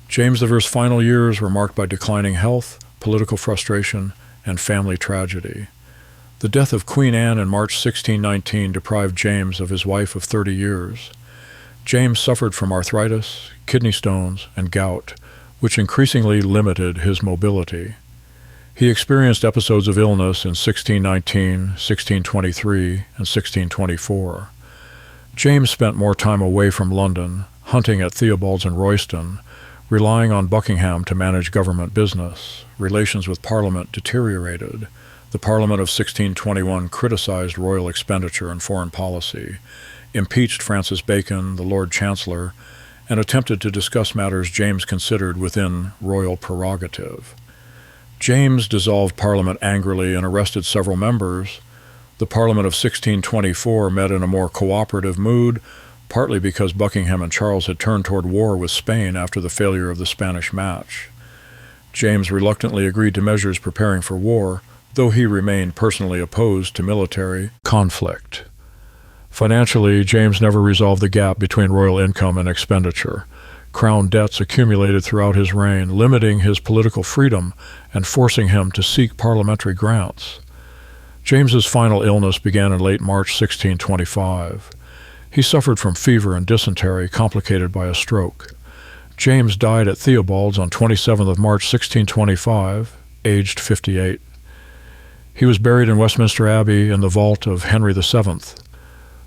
James I's final years were marked by declining health, political frustration, and family tragedy. The death of Queen Anne in March 1619 deprived James of his wife of 30 years. James suffered from arthritis, kidney stones, and gout, which increasingly limited his mobility. He experienced episodes of illness in 1619, 1623, and 1624. James spent more time away from London, hunting at Theobald's and Royston, relying on Buckingham to manage government business. Relations with Parliament deteriorated. The Parliament of 1621 criticized royal expenditure and foreign policy, impeached Francis Bacon, the Lord Chancellor, and attempted to discuss matters James considered within royal prerogative. James dissolved Parliament angrily and arrested several members. The Parliament of 1624 met in a more cooperative mood, partly because Buckingham and Charles had turned toward war with Spain after the failure of the Spanish match. James reluctantly agreed to measures preparing for war, though he remained personally opposed to military conflict. Financially, James never resolved the gap between royal income and expenditure. Crown debts accumulated throughout his reign, limiting his political freedom and forcing him to seek parliamentary grants. James's final illness began in late March 1625. He suffered from fever and dysentery complicated by a stroke. James died at Theobald's on 27th of March 1625, aged 58. He was buried in Westminster Abbey in the vault of Henry VII.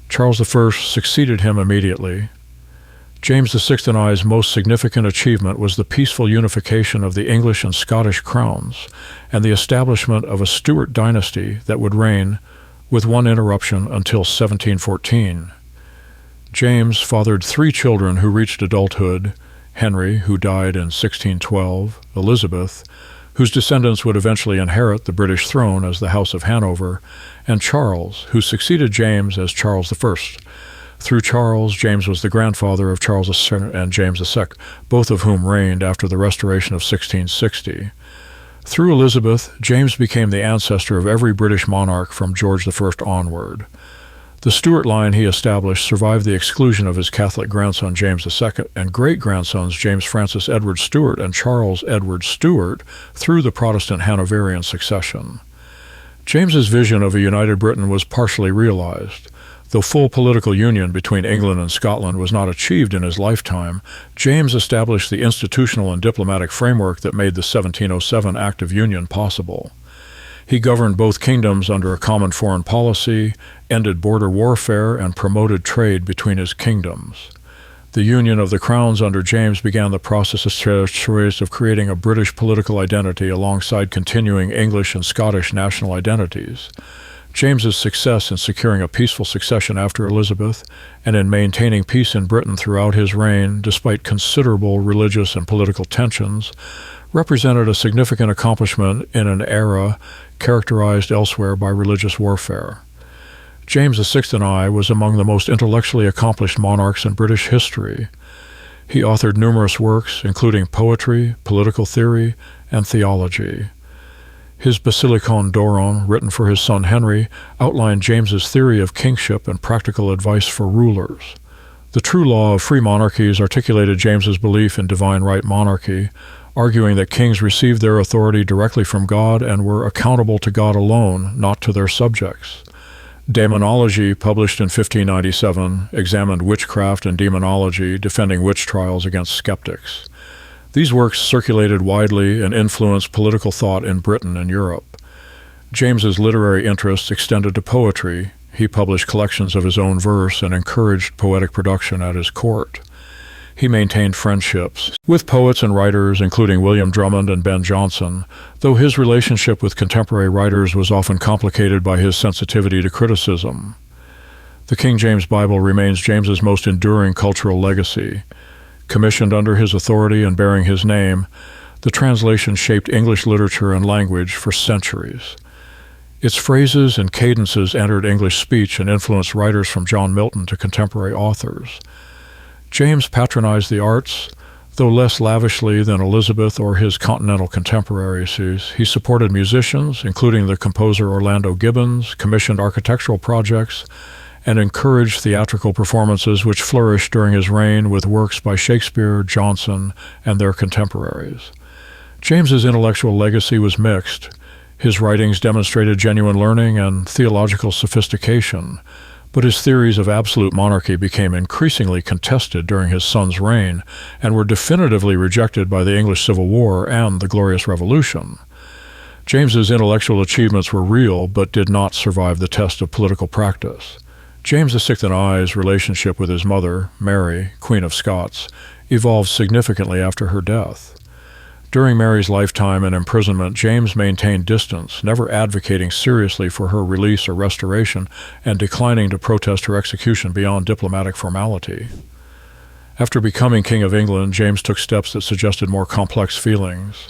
Charles I succeeded him immediately. James VI and I's most significant achievement was the peaceful unification of the English and Scottish crowns and the establishment of a Stuart dynasty that would reign, with one interruption, until 1714. James fathered 3 children who reached adulthood: Henry, who died in 1612, Elizabeth, whose descendants would eventually inherit the British throne as the House of Hanover, and Charles, who succeeded James as Charles I. Through Charles, James was the grandfather of Charles II and James II, both of whom reigned after the Restoration of 1660. Through Elizabeth, James became the ancestor of every British monarch from George I onward. The Stuart line he established survived the exclusion of his Catholic grandson James II and great-grandsons James Francis Edward Stuart and Charles Edward Stuart through the Protestant Hanoverian succession. James's vision of a united Britain was partially realized. Though full political union between England and Scotland was not achieved in his lifetime, James established the institutional and diplomatic framework that made the 1707 Act of Union possible. He governed both kingdoms under a common foreign policy, ended border warfare, and promoted trade between his kingdoms. The union of the crowns under James began the process of creating a British political identity alongside continuing English and Scottish national identities. James's success in securing a peaceful succession after Elizabeth and in maintaining peace in Britain throughout his reign, despite considerable religious and political tensions, represented a significant accomplishment in an era characterized elsewhere by religious warfare. James VI and I was among the most intellectually accomplished monarchs in British history. He authored numerous works, including poetry, political theory, and theology. His Basilicon Doron, written for his son Henry, outlined James's theory of kingship and practical advice for rulers. The True Law of Free Monarchies articulated James's belief in divine right monarchy, arguing that kings received their authority directly from God and were accountable to God alone, not to their subjects. Daemonology, published in 1597, examined witchcraft and demonology, defending witch trials against skeptics. These works circulated widely and influenced political thought in Britain and Europe. James's literary interests extended to poetry. He published collections of his own verse and encouraged poetic production at his court. He maintained friendships with poets and writers, including William Drummond and Ben Jonson, though his relationship with contemporary writers was often complicated by his sensitivity to criticism. The King James Bible remains James's most enduring cultural legacy. Commissioned under his authority and bearing his name, the translation shaped English literature and language for centuries. Its phrases and cadences entered English speech and influenced writers from John Milton to contemporary authors. James patronized the arts, though less lavishly than Elizabeth or his continental contemporaries. He supported musicians, including the composer Orlando Gibbons, commissioned architectural projects, and encouraged theatrical performances which flourished during his reign with works by Shakespeare, Jonson, and their contemporaries. James's intellectual legacy was mixed. His writings demonstrated genuine learning and theological sophistication, but his theories of absolute monarchy became increasingly contested during his son's reign and were definitively rejected by the English Civil War and the Glorious Revolution. James's intellectual achievements were real but did not survive the test of political practice. James VI relationship with his mother, Mary, Queen of Scots, evolved significantly after her death. During Mary's lifetime and imprisonment, James maintained distance, never advocating seriously for her release or restoration, and declining to protest her execution beyond diplomatic formality. After becoming King of England, James took steps that suggested more complex feelings.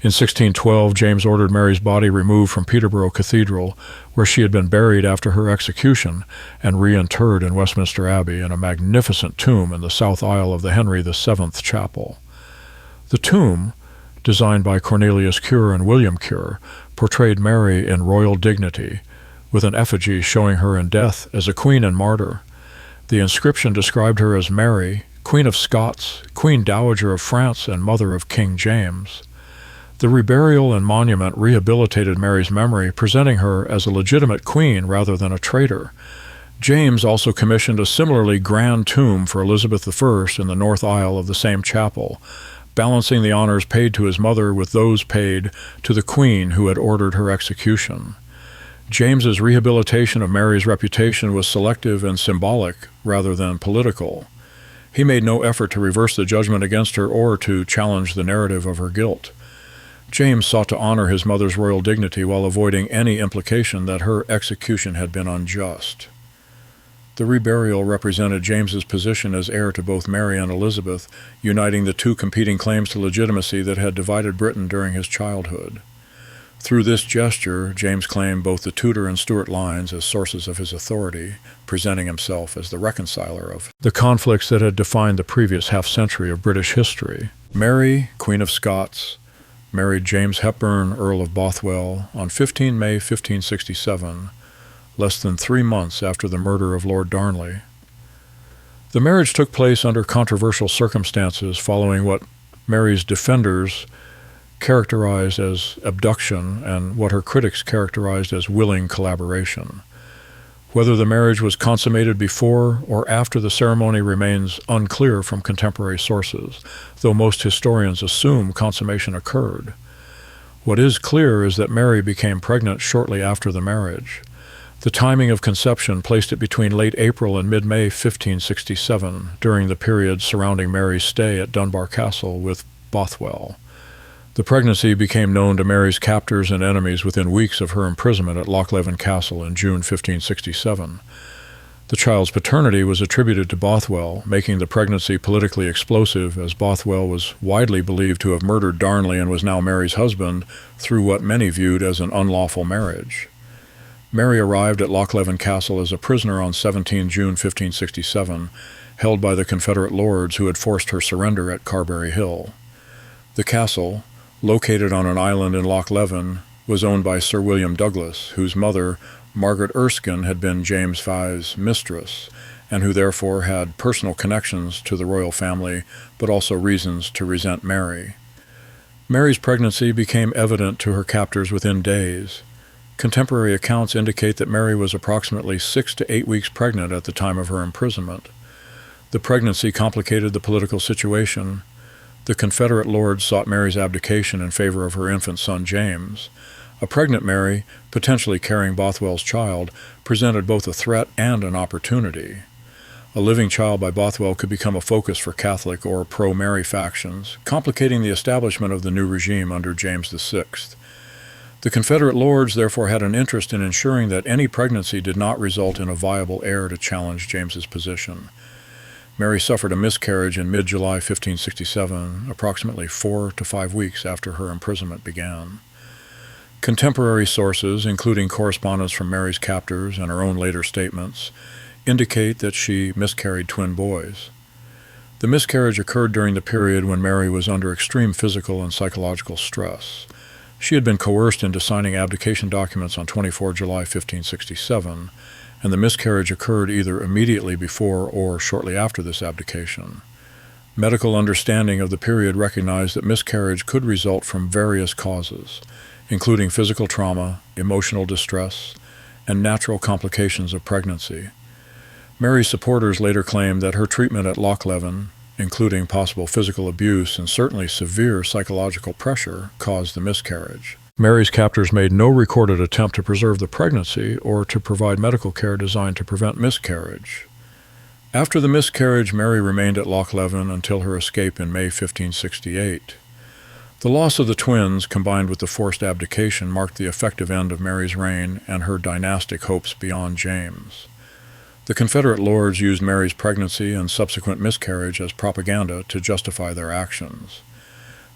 In 1612, James ordered Mary's body removed from Peterborough Cathedral, where she had been buried after her execution, and reinterred in Westminster Abbey in a magnificent tomb in the south aisle of the Henry VII Chapel. The tomb, designed by Cornelius Cure and William Cure, portrayed Mary in royal dignity, with an effigy showing her in death as a queen and martyr. The inscription described her as Mary, Queen of Scots, Queen Dowager of France, and mother of King James. The reburial and monument rehabilitated Mary's memory, presenting her as a legitimate queen rather than a traitor. James also commissioned a similarly grand tomb for Elizabeth I in the north aisle of the same chapel, balancing the honors paid to his mother with those paid to the queen who had ordered her execution. James's rehabilitation of Mary's reputation was selective and symbolic rather than political. He made no effort to reverse the judgment against her or to challenge the narrative of her guilt. James sought to honor his mother's royal dignity while avoiding any implication that her execution had been unjust. The reburial represented James's position as heir to both Mary and Elizabeth, uniting the two competing claims to legitimacy that had divided Britain during his childhood. Through this gesture, James claimed both the Tudor and Stuart lines as sources of his authority, presenting himself as the reconciler of the conflicts that had defined the previous half-century of British history. Mary, Queen of Scots, married James Hepburn, Earl of Bothwell, on 15 May 1567, less than 3 months after the murder of Lord Darnley. The marriage took place under controversial circumstances following what Mary's defenders characterized as abduction and what her critics characterized as willing collaboration. Whether the marriage was consummated before or after the ceremony remains unclear from contemporary sources, though most historians assume consummation occurred. What is clear is that Mary became pregnant shortly after the marriage. The timing of conception placed it between late April and mid-May 1567, during the period surrounding Mary's stay at Edinburgh Castle with Bothwell. The pregnancy became known to Mary's captors and enemies within weeks of her imprisonment at Lochleven Castle in June 1567. The child's paternity was attributed to Bothwell, making the pregnancy politically explosive, as Bothwell was widely believed to have murdered Darnley and was now Mary's husband through what many viewed as an unlawful marriage. Mary arrived at Lochleven Castle as a prisoner on 17 June 1567, held by the Confederate lords who had forced her surrender at Carberry Hill. The castle, located on an island in Lochleven, was owned by Sir William Douglas, whose mother, Margaret Erskine, had been James V's mistress, and who therefore had personal connections to the royal family, but also reasons to resent Mary. Mary's pregnancy became evident to her captors within days. Contemporary accounts indicate that Mary was approximately 6 to 8 weeks pregnant at the time of her imprisonment. The pregnancy complicated the political situation. The Confederate lords sought Mary's abdication in favor of her infant son James. A pregnant Mary, potentially carrying Bothwell's child, presented both a threat and an opportunity. A living child by Bothwell could become a focus for Catholic or pro-Mary factions, complicating the establishment of the new regime under James VI. The Confederate lords therefore had an interest in ensuring that any pregnancy did not result in a viable heir to challenge James's position. Mary suffered a miscarriage in mid-July 1567, approximately 4 to 5 weeks after her imprisonment began. Contemporary sources, including correspondence from Mary's captors and her own later statements, indicate that she miscarried twin boys. The miscarriage occurred during the period when Mary was under extreme physical and psychological stress. She had been coerced into signing abdication documents on 24 July 1567, and the miscarriage occurred either immediately before or shortly after this abdication. Medical understanding of the period recognized that miscarriage could result from various causes, including physical trauma, emotional distress, and natural complications of pregnancy. Mary's supporters later claimed that her treatment at Lochleven, including possible physical abuse and certainly severe psychological pressure, caused the miscarriage. Mary's captors made no recorded attempt to preserve the pregnancy or to provide medical care designed to prevent miscarriage. After the miscarriage, Mary remained at Lochleven until her escape in May 1568. The loss of the twins, combined with the forced abdication, marked the effective end of Mary's reign and her dynastic hopes beyond James. The Confederate lords used Mary's pregnancy and subsequent miscarriage as propaganda to justify their actions.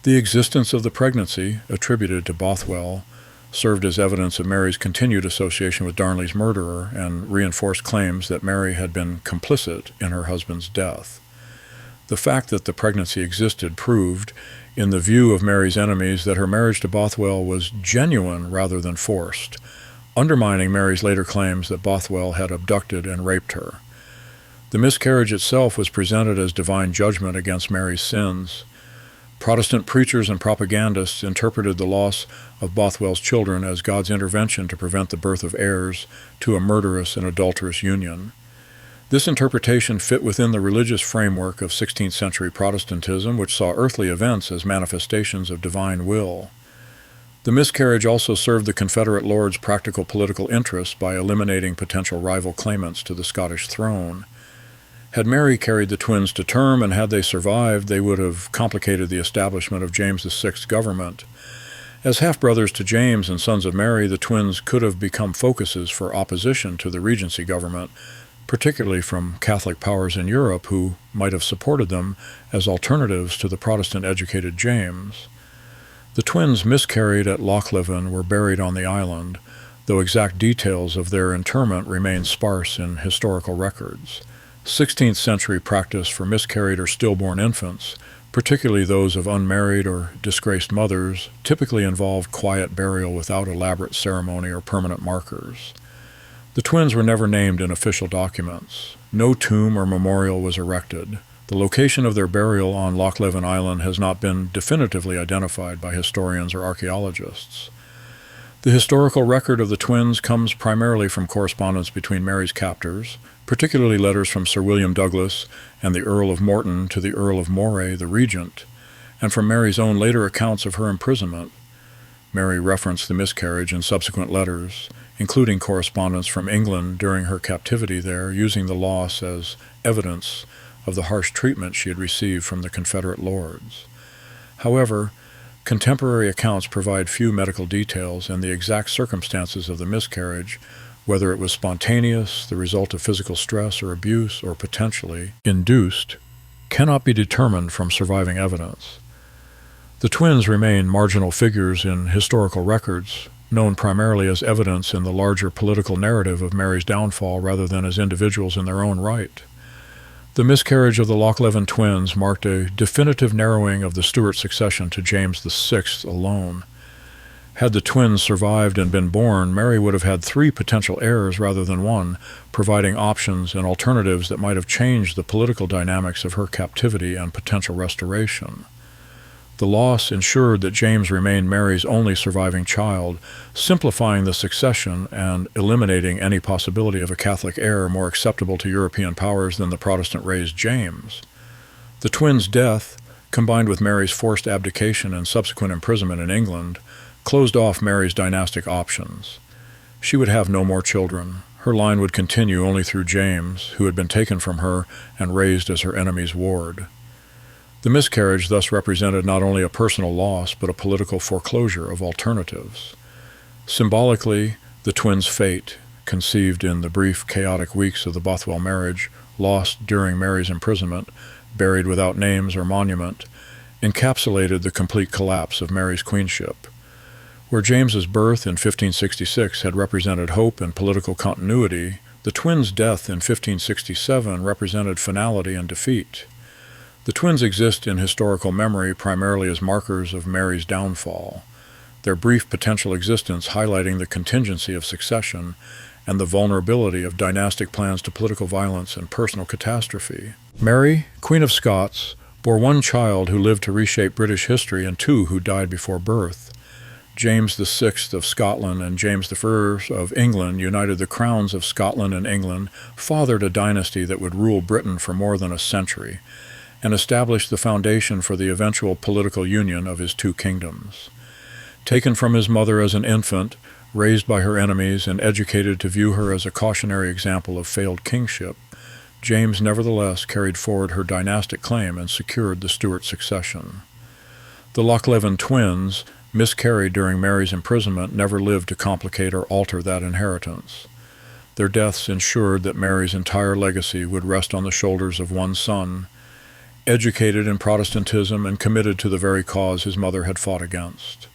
The existence of the pregnancy, attributed to Bothwell, served as evidence of Mary's continued association with Darnley's murderer and reinforced claims that Mary had been complicit in her husband's death. The fact that the pregnancy existed proved, in the view of Mary's enemies, that her marriage to Bothwell was genuine rather than forced, undermining Mary's later claims that Bothwell had abducted and raped her. The miscarriage itself was presented as divine judgment against Mary's sins. Protestant preachers and propagandists interpreted the loss of Bothwell's children as God's intervention to prevent the birth of heirs to a murderous and adulterous union. This interpretation fit within the religious framework of 16th century Protestantism, which saw earthly events as manifestations of divine will. The miscarriage also served the Confederate lords' practical political interests by eliminating potential rival claimants to the Scottish throne. Had Mary carried the twins to term and had they survived, they would have complicated the establishment of James VI's government. As half-brothers to James and sons of Mary, the twins could have become focuses for opposition to the Regency government, particularly from Catholic powers in Europe who might have supported them as alternatives to the Protestant-educated James. The twins miscarried at Lochleven were buried on the island, though exact details of their interment remain sparse in historical records. 16th century practice for miscarried or stillborn infants, particularly those of unmarried or disgraced mothers, typically involved quiet burial without elaborate ceremony or permanent markers. The twins were never named in official documents. No tomb or memorial was erected. The location of their burial on Lochleven Island has not been definitively identified by historians or archaeologists. The historical record of the twins comes primarily from correspondence between Mary's captors, particularly letters from Sir William Douglas and the Earl of Morton to the Earl of Moray, the regent, and from Mary's own later accounts of her imprisonment. Mary referenced the miscarriage in subsequent letters, including correspondence from England during her captivity there, using the loss as evidence of the harsh treatment she had received from the Confederate lords. However, contemporary accounts provide few medical details, and the exact circumstances of the miscarriage, whether it was spontaneous, the result of physical stress or abuse, or potentially induced, cannot be determined from surviving evidence. The twins remain marginal figures in historical records, known primarily as evidence in the larger political narrative of Mary's downfall rather than as individuals in their own right. The miscarriage of the Lochleven twins marked a definitive narrowing of the Stuart succession to James VI alone. Had the twins survived and been born, Mary would have had 3 potential heirs rather than 1, providing options and alternatives that might have changed the political dynamics of her captivity and potential restoration. The loss ensured that James remained Mary's only surviving child, simplifying the succession and eliminating any possibility of a Catholic heir more acceptable to European powers than the Protestant-raised James. The twins' death, combined with Mary's forced abdication and subsequent imprisonment in England, closed off Mary's dynastic options. She would have no more children. Her line would continue only through James, who had been taken from her and raised as her enemy's ward. The miscarriage thus represented not only a personal loss, but a political foreclosure of alternatives. Symbolically, the twins' fate, conceived in the brief, chaotic weeks of the Bothwell marriage, lost during Mary's imprisonment, buried without names or monument, encapsulated the complete collapse of Mary's queenship. Where James's birth in 1566 had represented hope and political continuity, the twins' death in 1567 represented finality and defeat. The twins exist in historical memory primarily as markers of Mary's downfall, their brief potential existence highlighting the contingency of succession and the vulnerability of dynastic plans to political violence and personal catastrophe. Mary, Queen of Scots, bore one child who lived to reshape British history and two who died before birth. James VI of Scotland and James I of England united the crowns of Scotland and England, fathered a dynasty that would rule Britain for more than a century, and established the foundation for the eventual political union of his two kingdoms. Taken from his mother as an infant, raised by her enemies, and educated to view her as a cautionary example of failed kingship, James nevertheless carried forward her dynastic claim and secured the Stuart succession. The Lochleven twins, miscarried during Mary's imprisonment, never lived to complicate or alter that inheritance. Their deaths ensured that Mary's entire legacy would rest on the shoulders of one son, educated in Protestantism and committed to the very cause his mother had fought against.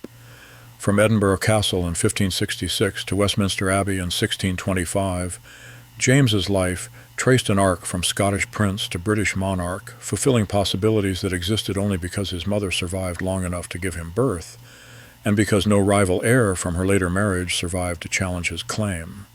From Edinburgh Castle in 1566 to Westminster Abbey in 1625, James's life traced an arc from Scottish prince to British monarch, fulfilling possibilities that existed only because his mother survived long enough to give him birth, and because no rival heir from her later marriage survived to challenge his claim.